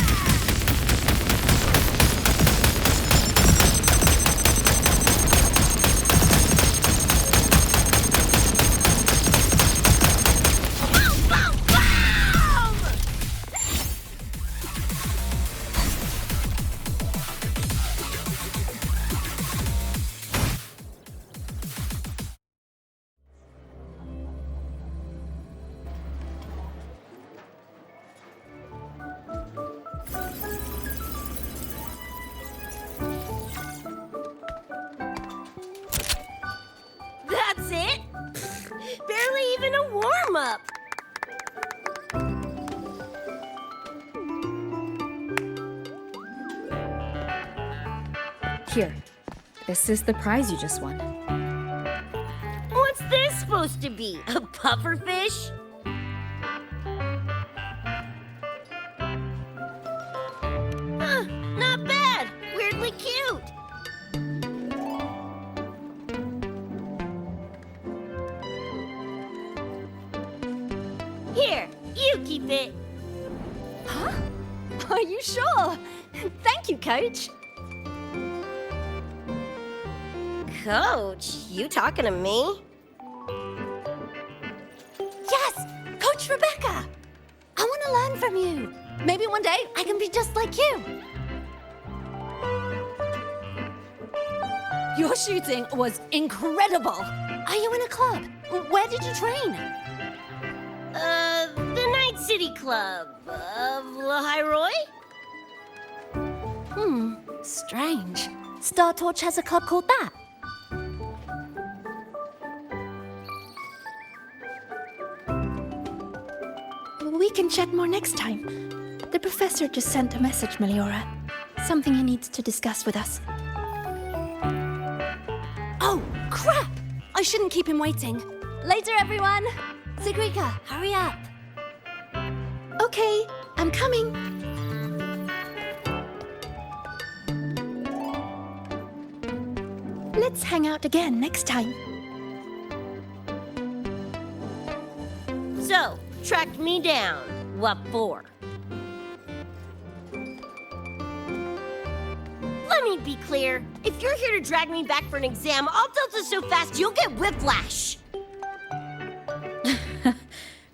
[SPEAKER 6] That's it? Barely even a warm-up.
[SPEAKER 2] Here. This is the prize you just won.
[SPEAKER 6] What's this supposed to be? A pufferfish? Huh, not bad. Weirdly cute. Here, you keep it.
[SPEAKER 9] Huh? Are you sure? Thank you, Coach.
[SPEAKER 6] Coach, you talking to me?
[SPEAKER 9] Yes! Coach Rebecca! I want to learn from you. Maybe one day I can be just like you. Your shooting was incredible. Are you in a club? Where did you train?
[SPEAKER 6] The Night City Club of Lahiroy?
[SPEAKER 9] Strange. Star Torch has a club called that.
[SPEAKER 12] We can chat more next time. The professor just sent a message, Meliora. Something he needs to discuss with us.
[SPEAKER 9] Oh, crap! I shouldn't keep him waiting. Later, everyone. Sigrika, hurry up.
[SPEAKER 12] Okay, I'm coming. Let's hang out again next time.
[SPEAKER 6] So, tracked me down. What for? Let me be clear. If you're here to drag me back for an exam, I'll delta so fast you'll get whiplash.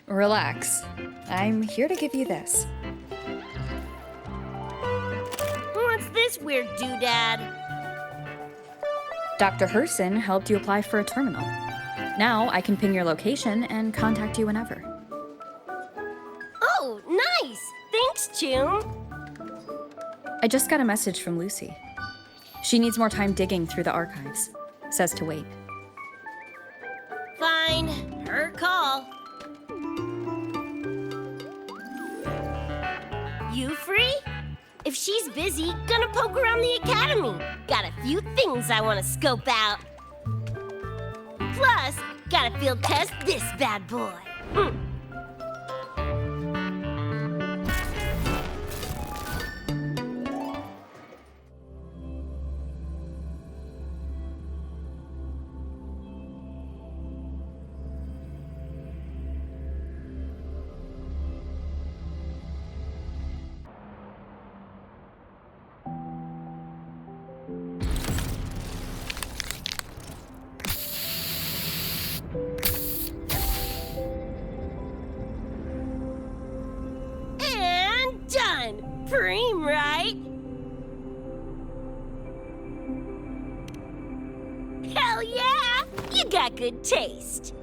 [SPEAKER 2] Relax. I'm here to give you this.
[SPEAKER 6] What's this weird doodad?
[SPEAKER 2] Dr. Herson helped you apply for a terminal. Now I can ping your location and contact you whenever.
[SPEAKER 6] Oh, nice! Thanks, Chum.
[SPEAKER 2] I just got a message from Lucy. She needs more time digging through the archives. Says to wait.
[SPEAKER 6] Fine. Her call. You free? If she's busy, gonna poke around the academy. Got a few things I want to scope out. Plus, gotta field test this bad boy. supreme, right? Hell yeah! You got good taste.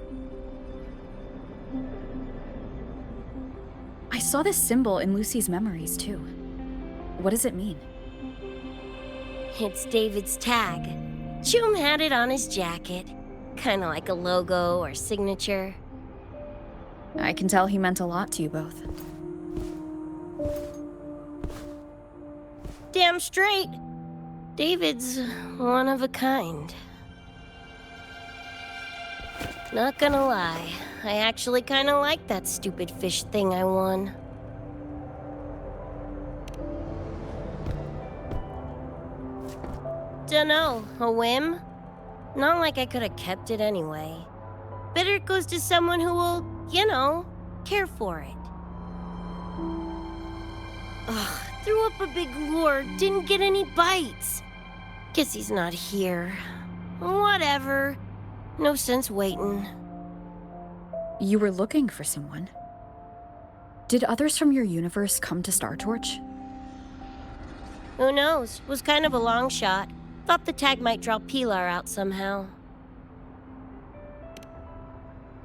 [SPEAKER 2] I saw this symbol in Lucy's memories, too. What does it mean?
[SPEAKER 6] It's David's tag. Choom had it on his jacket. Kinda like a logo or signature.
[SPEAKER 2] I can tell he meant a lot to you both.
[SPEAKER 6] Damn straight. David's one of a kind. Not gonna lie, I actually kinda like that stupid fish thing I won. Dunno, a whim? Not like I could've kept it anyway. Better it goes to someone who will, you know, care for it. Ugh, threw up a big lure, didn't get any bites. Guess he's not here. Whatever. No sense waiting.
[SPEAKER 2] You were looking for someone. Did others from your universe come to Star Torch?
[SPEAKER 6] Who knows? Was kind of a long shot. Thought the tag might draw Pilar out somehow.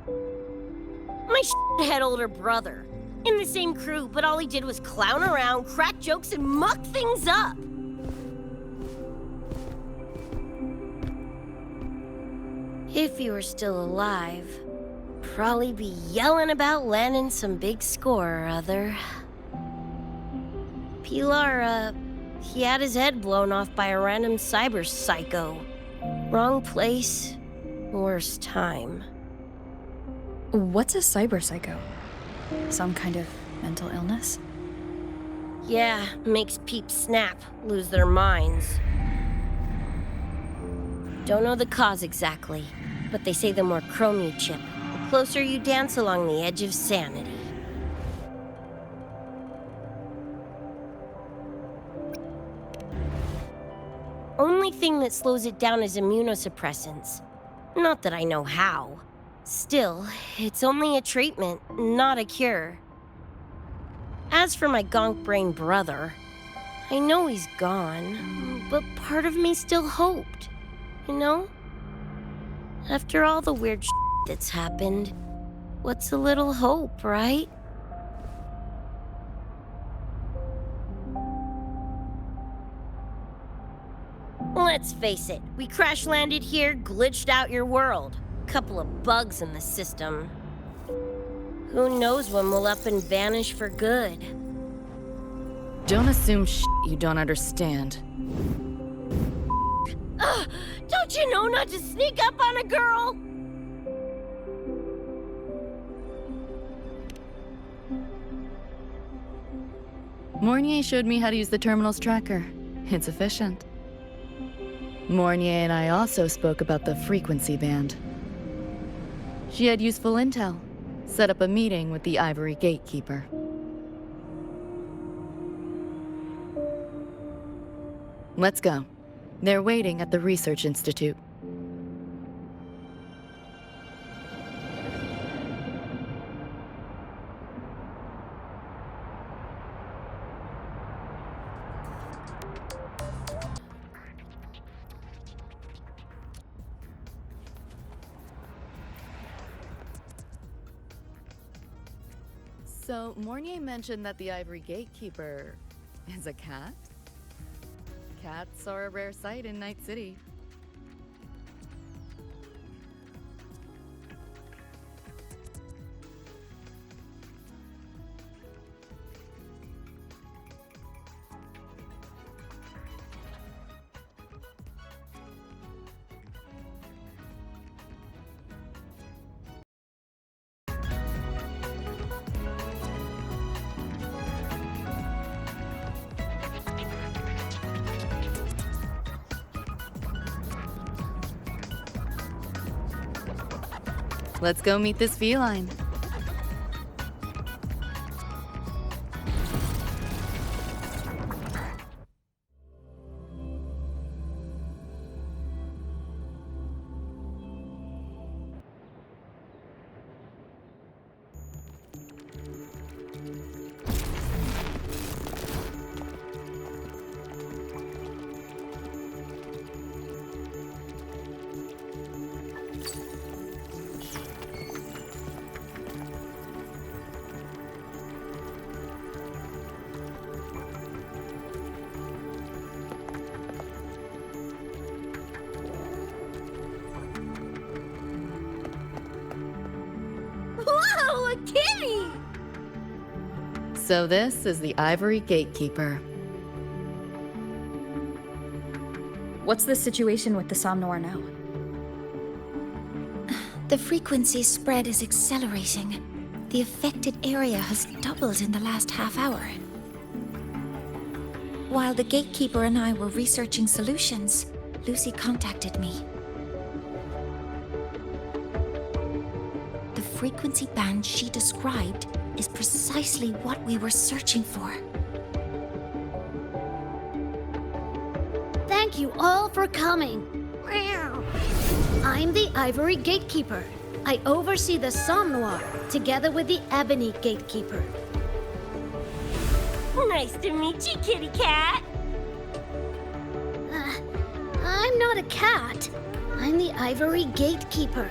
[SPEAKER 6] My shithead older brother. In the same crew, but all he did was clown around, crack jokes, and muck things up. If he were still alive, probably be yelling about landing some big score or other. Pilar, he had his head blown off by a random cyber psycho. Wrong place, worst time.
[SPEAKER 2] What's a cyber psycho? Some kind of mental illness?
[SPEAKER 6] Yeah, makes peeps snap, lose their minds. Don't know the cause exactly, but they say the more chrome you chip, the closer you dance along the edge of sanity. Only thing that slows it down is immunosuppressants. Not that I know how. Still, it's only a treatment, not a cure. As for my gonk-brain brother, I know he's gone, but part of me still hoped, you know? After all the weird shit that's happened, what's a little hope, right? Let's face it, we crash-landed here, glitched out your world. Couple of bugs in the system. Who knows when we'll up and vanish for good?
[SPEAKER 5] Don't assume you don't understand.
[SPEAKER 6] Don't you know not to sneak up on a girl?
[SPEAKER 5] Mornier showed me how to use the terminal's tracker. It's efficient. Mornier and I also spoke about the frequency band. She had useful intel. Set up a meeting with the Ivory Gatekeeper. Let's go. They're waiting at the Research Institute. So, Mornier mentioned that the Ivory Gatekeeper is a cat? Cats are a rare sight in Night City. Let's go meet this feline. So this is the Ivory Gatekeeper.
[SPEAKER 2] What's the situation with the Somnoir now?
[SPEAKER 3] The frequency spread is accelerating. The affected area has doubled in the last half hour. While the Gatekeeper and I were researching solutions, Lucy contacted me. The frequency band she described is precisely what we were searching for.
[SPEAKER 1] Thank you all for coming. I'm the Ivory Gatekeeper. I oversee the Somnoir, together with the Ebony Gatekeeper.
[SPEAKER 6] Nice to meet you, kitty cat.
[SPEAKER 1] I'm not a cat. I'm the Ivory Gatekeeper.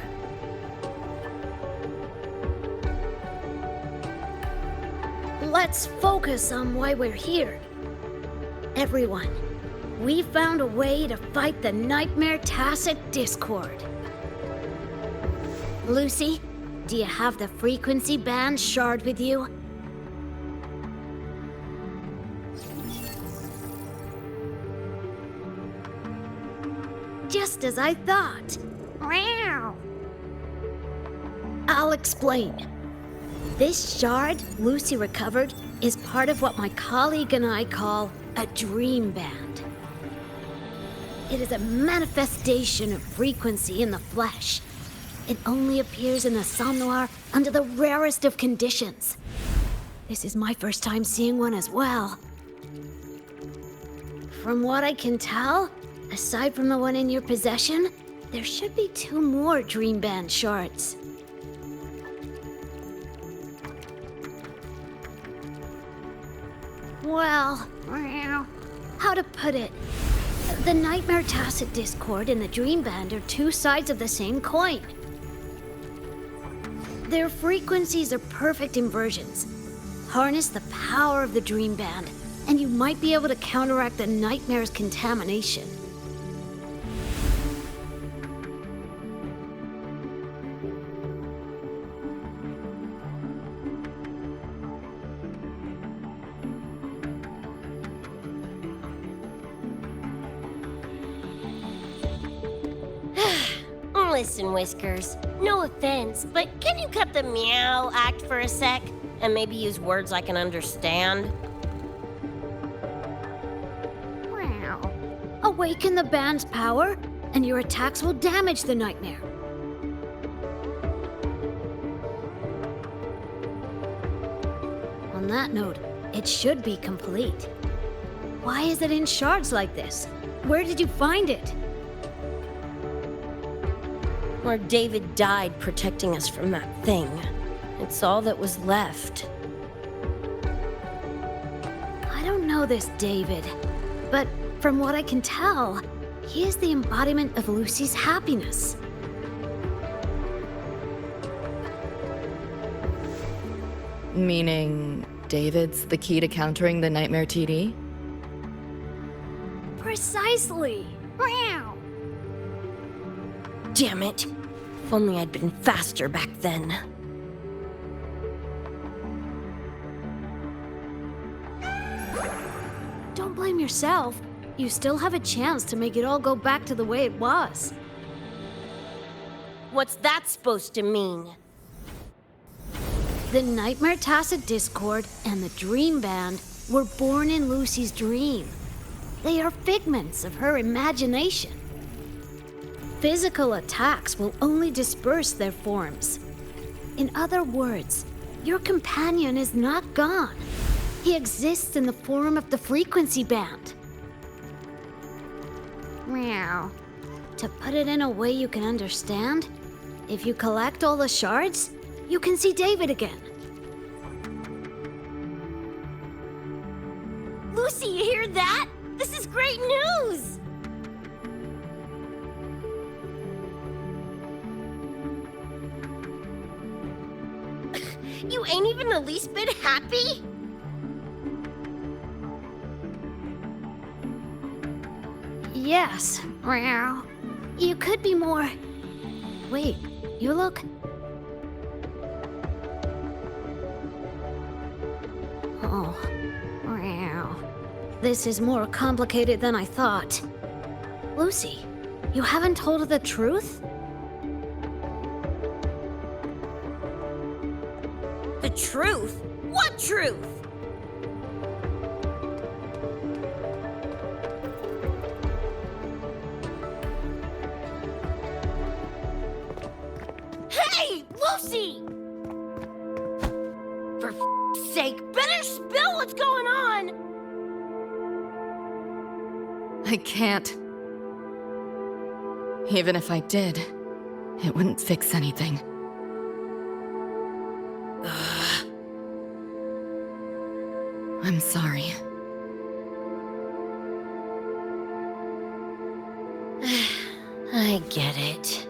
[SPEAKER 1] Let's focus on why we're here. Everyone, we found a way to fight the Nightmare Tacit Discord. Lucy, do you have the frequency band shard with you? Just as I thought. I'll explain. This shard Lucy recovered is part of what my colleague and I call a dream band. It is a manifestation of frequency in the flesh. It only appears in the Somnoir under the rarest of conditions. This is my first time seeing one as well. From what I can tell, aside from the one in your possession, there should be 2 more dream band shards. Well, how to put it? The Nightmare Tacit Discord and the Dream Band are 2 sides of the same coin. Their frequencies are perfect inversions. Harness the power of the Dream Band, and you might be able to counteract the Nightmare's contamination.
[SPEAKER 6] Listen, Whiskers, no offense, but can you cut the meow act for a sec? And maybe use words I can understand?
[SPEAKER 1] Awaken the band's power, and your attacks will damage the Nightmare. On that note, it should be complete. Why is it in shards like this? Where did you find it?
[SPEAKER 6] Where David died protecting us from that thing. It's all that was left.
[SPEAKER 1] I don't know this David, but from what I can tell, he is the embodiment of Lucy's happiness.
[SPEAKER 5] Meaning, David's the key to countering the Nightmare TD?
[SPEAKER 1] Precisely.
[SPEAKER 6] Damn it. If only I'd been faster back then.
[SPEAKER 1] Don't blame yourself. You still have a chance to make it all go back to the way it was.
[SPEAKER 6] What's that supposed to mean?
[SPEAKER 1] The Nightmare Tacit Discord and the Dream Band were born in Lucy's dream. They are figments of her imagination. Physical attacks will only disperse their forms. In other words, your companion is not gone. He exists in the form of the frequency band. Meow. To put it in a way you can understand, if you collect all the shards, you can see David again.
[SPEAKER 6] Lucy, you hear that? This is great news! You ain't even the least bit happy?
[SPEAKER 1] Yes. Meow. You could be more... Wait, you look...
[SPEAKER 6] This is more complicated than I thought. Lucy, you haven't told her the truth? The truth? What truth? Hey, Lucy! For f***'s sake, better spill what's going on!
[SPEAKER 5] I can't. Even if I did, it wouldn't fix anything. I'm sorry.
[SPEAKER 6] I get it.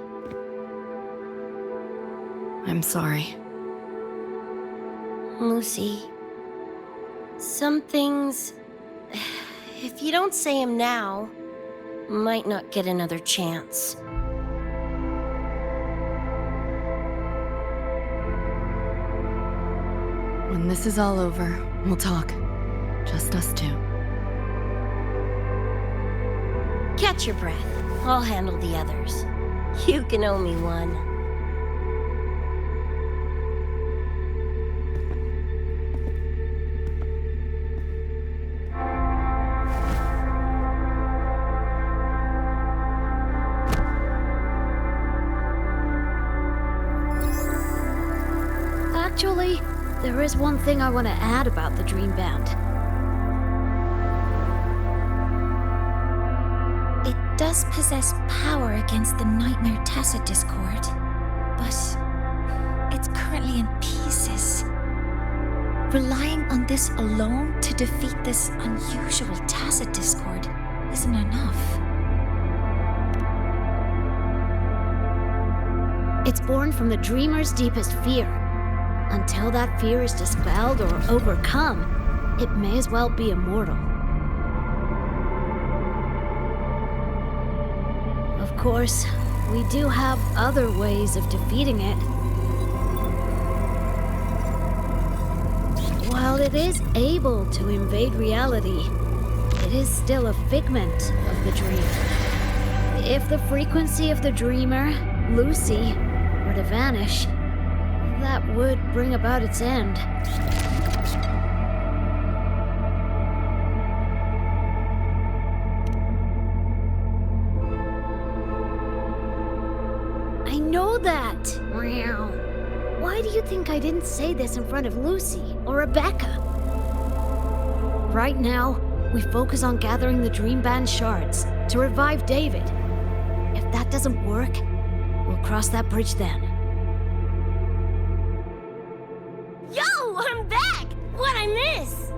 [SPEAKER 5] I'm sorry.
[SPEAKER 6] Lucy, some things, if you don't say them now, might not get another chance.
[SPEAKER 5] When this is all over, we'll talk. Just us two.
[SPEAKER 6] Catch your breath. I'll handle the others. You can owe me one. Actually, there is one thing I want to add about the Dream Band.
[SPEAKER 3] It does possess power against the Nightmare Tacit Discord, but it's currently in pieces. Relying on this alone to defeat this unusual Tacit Discord isn't enough.
[SPEAKER 6] It's born from the dreamer's deepest fear. Until that fear is dispelled or overcome, it may as well be immortal. Of course, we do have other ways of defeating it. While it is able to invade reality, it is still a figment of the dream. If the frequency of the dreamer, Lucy, were to vanish, that would bring about its end. I know that! Why do you think I didn't say this in front of Lucy or Rebecca? Right now, we focus on gathering the Dream Band shards to revive David. If that doesn't work, we'll cross that bridge then. Yo, I'm back! What'd I miss?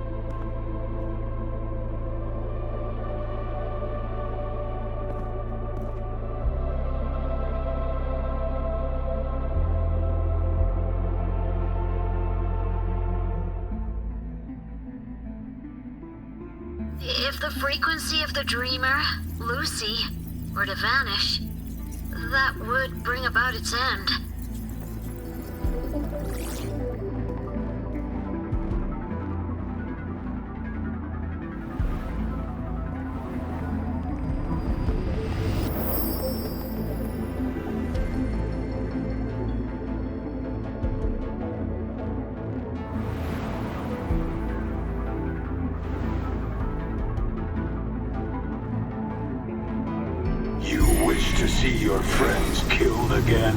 [SPEAKER 6] If the frequency of the dreamer, Lucy, were to vanish, that would bring about its end.
[SPEAKER 11] To see your friends killed again.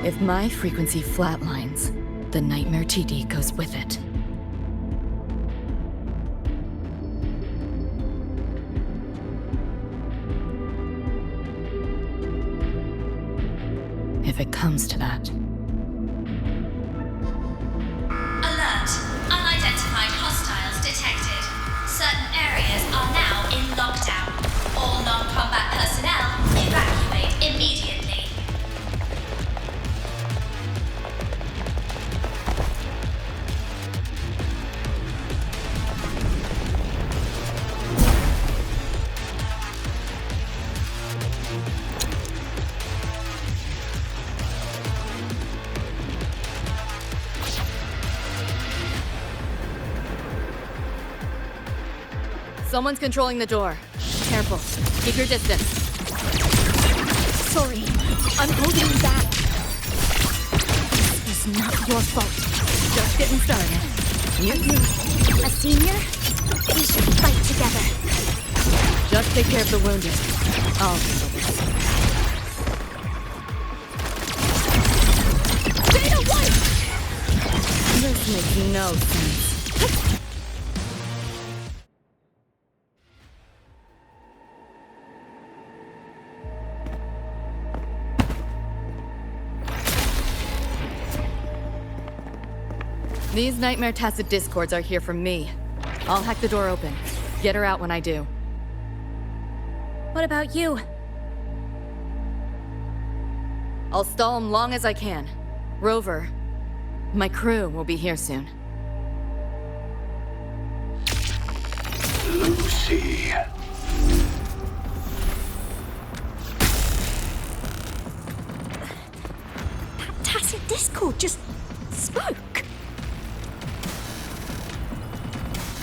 [SPEAKER 5] If my frequency flatlines, the Nightmare TD goes with it. If it comes to that.
[SPEAKER 13] Unidentified hostiles detected. Certain areas are now in lockdown. All non-combat personnel evacuate immediately.
[SPEAKER 5] Someone's controlling the door. Careful. Keep your distance.
[SPEAKER 12] Sorry, I'm holding you back. This is not your fault.
[SPEAKER 5] Just getting started. You?
[SPEAKER 12] A senior? We should fight together.
[SPEAKER 5] Just take care of the wounded. I'll handle this.
[SPEAKER 12] Data White!
[SPEAKER 5] This makes no sense. These Nightmare Tacit Discords are here from me. I'll hack the door open. Get her out when I do.
[SPEAKER 2] What about you?
[SPEAKER 5] I'll stall them long as I can. Rover, my crew will be here soon.
[SPEAKER 11] Lucy.
[SPEAKER 12] That tacit discord just spoke.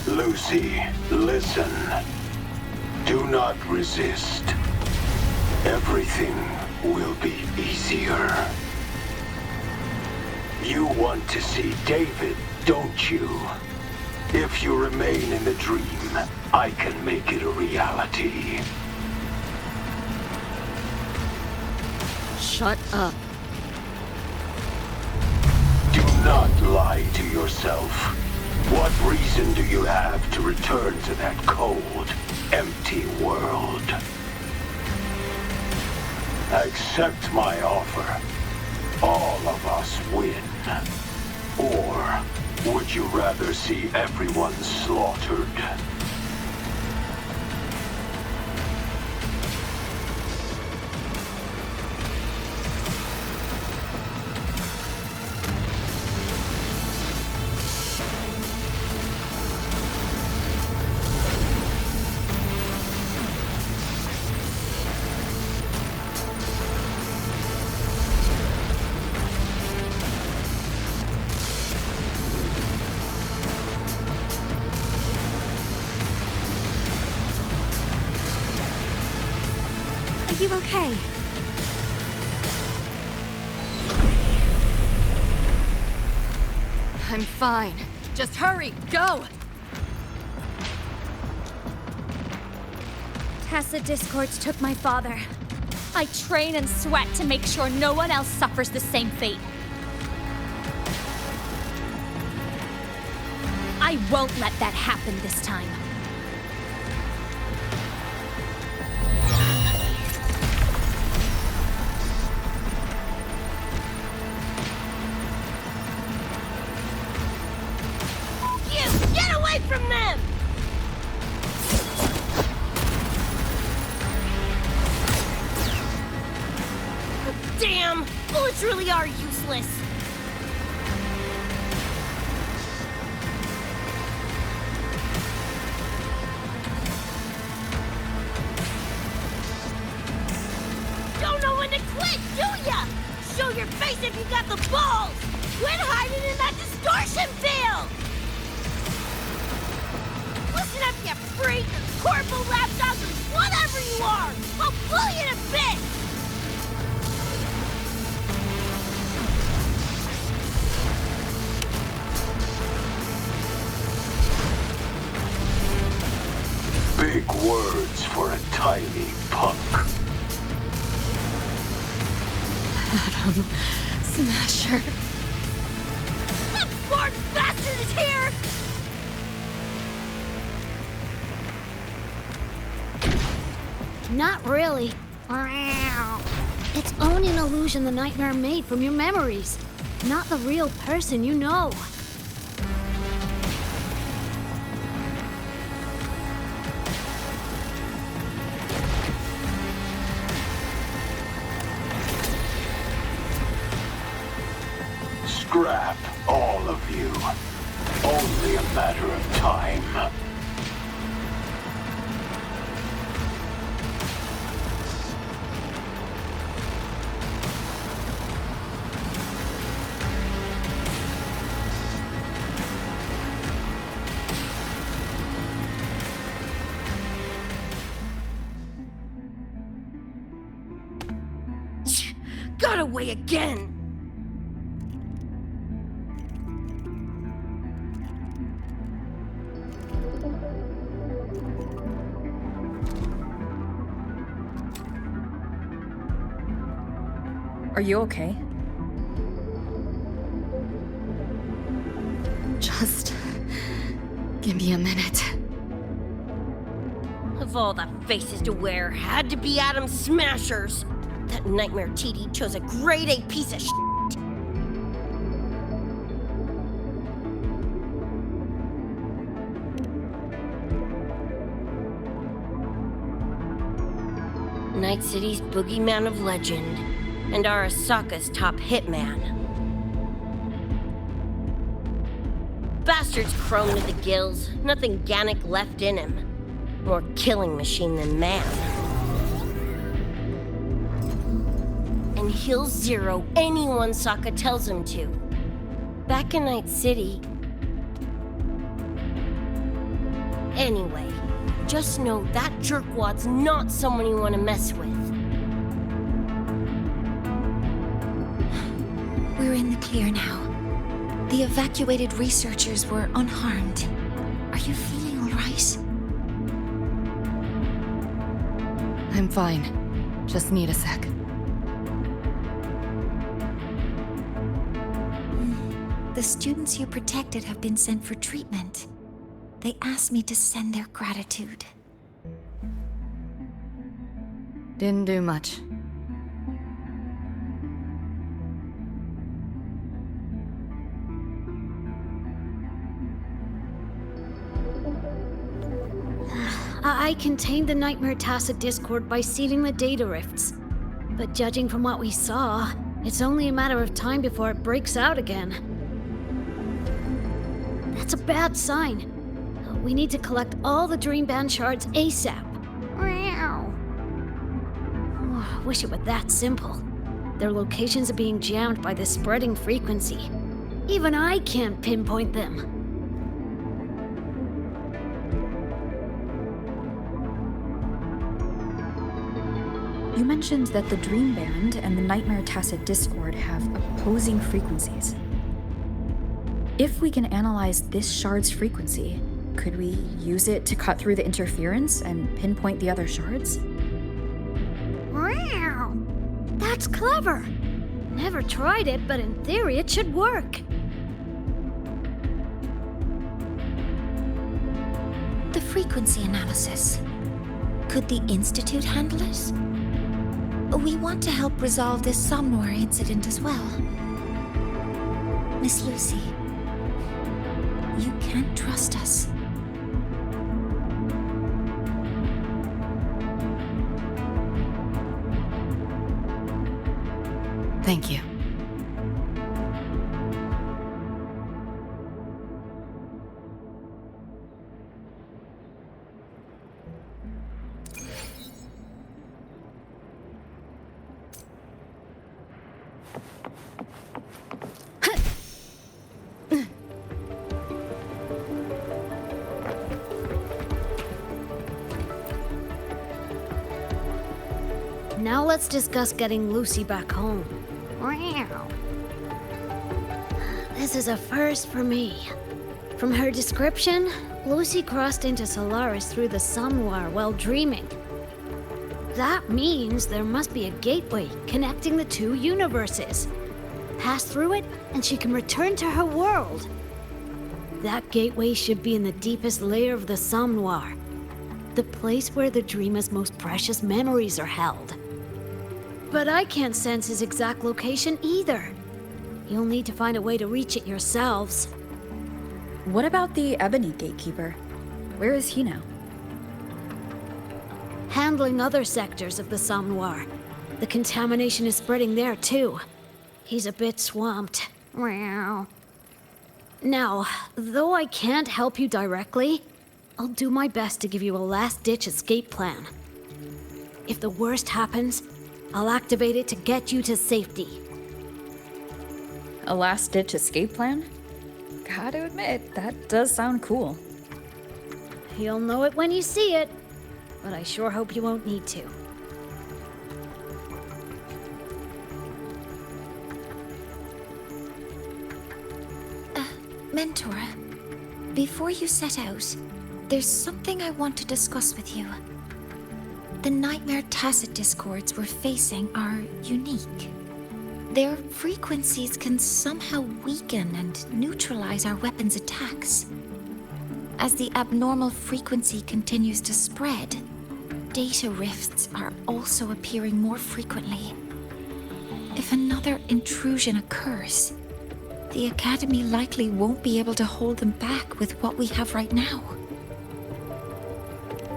[SPEAKER 11] Lucy, listen. Do not resist. Everything will be easier. You want to see David, don't you? If you remain in the dream, I can make it a reality.
[SPEAKER 5] Shut up.
[SPEAKER 11] Do not lie to yourself. What reason do you have to return to that cold, empty world? Accept my offer. All of us win. Or would you rather see everyone slaughtered?
[SPEAKER 12] Are you okay?
[SPEAKER 5] I'm fine. Just hurry, go!
[SPEAKER 12] Tacit discords took my father. I train and sweat to make sure no one else suffers the same fate. I won't let that happen this time.
[SPEAKER 6] Get away from them! Damn! Bullets really are useless. Don't know when to quit, do ya? Show your face if you got the balls! Quit hiding in that distortion field! Listen up, you freak! Corporal, lapdog, whatever you are! I'll blow you to bits!
[SPEAKER 11] Big words for a tiny punk.
[SPEAKER 5] Adam Smasher.
[SPEAKER 6] That bored bastard is here!
[SPEAKER 14] Not really. It's only an illusion the nightmare made from your memories, not the real person you know.
[SPEAKER 11] Scrap, all of you. Only a matter of time.
[SPEAKER 6] away again!
[SPEAKER 2] Are you okay?
[SPEAKER 5] Just give me a minute.
[SPEAKER 6] Of all the faces to wear, had to be Adam Smashers. That nightmare TD chose a grade A piece of shit. Night City's boogeyman of legend, and Arasaka's top hitman. Bastard's chrome to the gills, nothing Gannic left in him. More killing machine than man. And he'll zero anyone Sokka tells him to. Back in Night City... Anyway, just know that jerkwad's not someone you want to mess with.
[SPEAKER 3] We're in the clear now. The evacuated researchers were unharmed. Are you feeling all right?
[SPEAKER 5] I'm fine. Just need a sec.
[SPEAKER 3] The students you protected have been sent for treatment. They asked me to send their gratitude.
[SPEAKER 5] Didn't do much.
[SPEAKER 14] I contained the Nightmare Tacit Discord by sealing the data rifts. But judging from what we saw, it's only a matter of time before it breaks out again. That's a bad sign. We need to collect all the Dreamband shards ASAP. Oh, wish it were that simple. Their locations are being jammed by the spreading frequency. Even I can't pinpoint them.
[SPEAKER 2] You mentioned that the Dreamband and the Nightmare Tacit Discord have opposing frequencies. If we can analyze this shard's frequency, could we use it to cut through the interference and pinpoint the other shards?
[SPEAKER 14] Wow! That's clever! Never tried it, but in theory it should work.
[SPEAKER 3] The frequency analysis. Could the Institute handle it? We want to help resolve this Somnor incident as well. Miss Lucy, you can trust us.
[SPEAKER 5] Thank you.
[SPEAKER 14] Now let's discuss getting Lucy back home. This is a first for me. From her description, Lucy crossed into Solaris through the Somnoir while dreaming. That means there must be a gateway connecting the two universes. Pass through it, and she can return to her world. That gateway should be in the deepest layer of the Somnoir, the place where the dreamer's most precious memories are held. But I can't sense his exact location either. You'll need to find a way to reach it yourselves.
[SPEAKER 2] What about the Ebony Gatekeeper? Where is he now?
[SPEAKER 14] Handling other sectors of the Somnoir. The contamination is spreading there too. He's a bit swamped. Now, though I can't help you directly, I'll do my best to give you a last-ditch escape plan. If the worst happens, I'll activate it to get you to safety.
[SPEAKER 2] A last-ditch escape plan? Gotta admit, that does sound cool.
[SPEAKER 14] You'll know it when you see it, but I sure hope you won't need to.
[SPEAKER 3] Mentor, before you set out, there's something I want to discuss with you. The Nightmare Tacet discords we're facing are unique. Their frequencies can somehow weaken and neutralize our weapons' attacks. As the abnormal frequency continues to spread, data rifts are also appearing more frequently. If another intrusion occurs, the Academy likely won't be able to hold them back with what we have right now.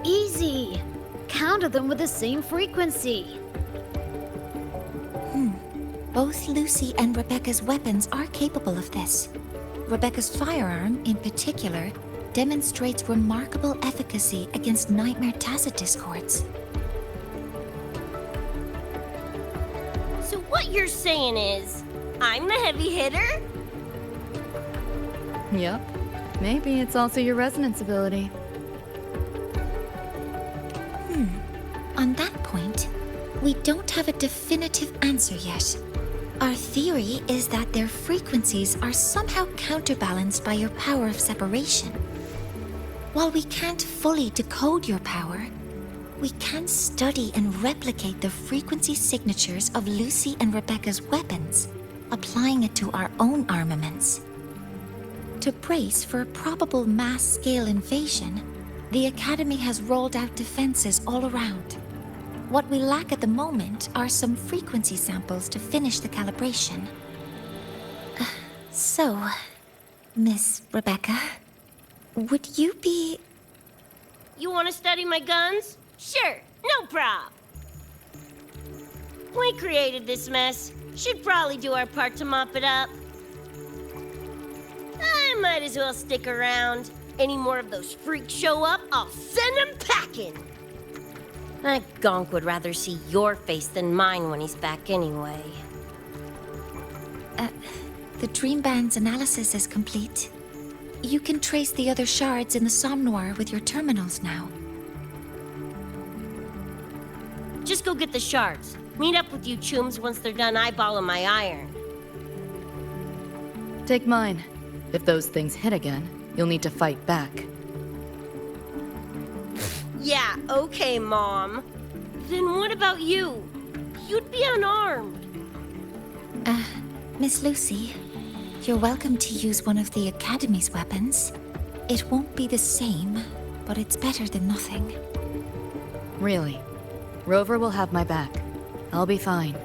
[SPEAKER 14] Easy! Counter them with the same frequency.
[SPEAKER 3] Both Lucy and Rebecca's weapons are capable of this. Rebecca's firearm, in particular, demonstrates remarkable efficacy against Nightmare Tacet discords.
[SPEAKER 6] So what you're saying is, I'm the heavy hitter?
[SPEAKER 5] Yep. Maybe it's also your resonance ability.
[SPEAKER 3] On that point, we don't have a definitive answer yet. Our theory is that their frequencies are somehow counterbalanced by your power of separation. While we can't fully decode your power, we can study and replicate the frequency signatures of Lucy and Rebecca's weapons, applying it to our own armaments. To brace for a probable mass-scale invasion, the Academy has rolled out defenses all around. What we lack at the moment are some frequency samples to finish the calibration. So, Miss Rebecca, would you be...
[SPEAKER 6] You want to study my guns? Sure, no prob. We created this mess. Should probably do our part to mop it up. I might as well stick around. Any more of those freaks show up, I'll send them packing. That gonk would rather see your face than mine when he's back anyway.
[SPEAKER 3] The Dream Band's analysis is complete. You can trace the other shards in the Somnoir with your terminals now.
[SPEAKER 6] Just go get the shards. Meet up with you chooms once they're done eyeballing my iron.
[SPEAKER 5] Take mine. If those things hit again, you'll need to fight back.
[SPEAKER 6] Yeah, okay, Mom. Then what about you? You'd be unarmed.
[SPEAKER 3] Miss Lucy, you're welcome to use one of the Academy's weapons. It won't be the same, but it's better than nothing.
[SPEAKER 5] Really? Rover will have my back. I'll be fine.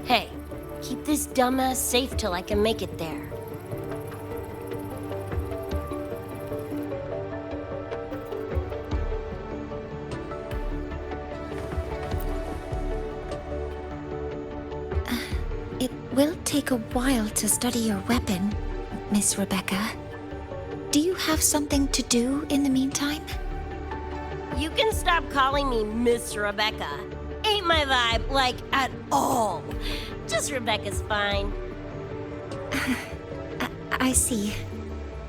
[SPEAKER 6] Hey, keep this dumbass safe till I can make it there.
[SPEAKER 3] It will take a while to study your weapon, Miss Rebecca. Do you have something to do in the meantime?
[SPEAKER 6] You can stop calling me Miss Rebecca. Ain't my vibe, like, at all. Just Rebecca's fine.
[SPEAKER 3] I see.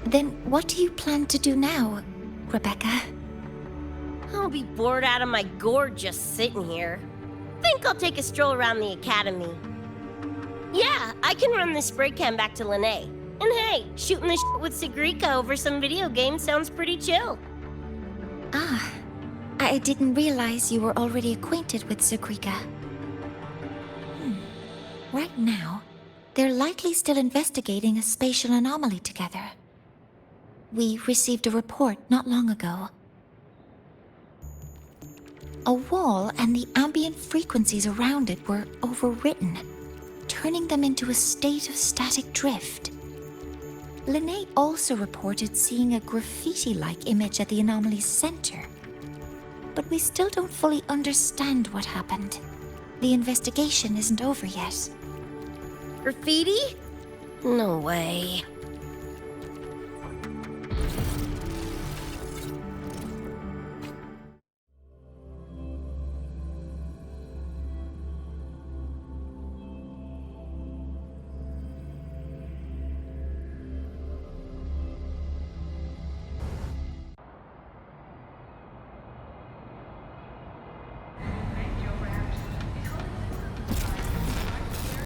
[SPEAKER 3] Then what do you plan to do now, Rebecca?
[SPEAKER 6] I'll be bored out of my gourd just sitting here. Think I'll take a stroll around the Academy. Yeah, I can run this spray can back to Lene. And hey, shooting the shit with Sigrika over some video games sounds pretty chill.
[SPEAKER 3] Ah, I didn't realize you were already acquainted with Sigrika. Right now, they're likely still investigating a spatial anomaly together. We received a report not long ago. A wall and the ambient frequencies around it were overwritten, turning them into a state of static drift. Lene also reported seeing a graffiti-like image at the anomaly's center. But we still don't fully understand what happened. The investigation isn't over yet.
[SPEAKER 6] Graffiti? No way.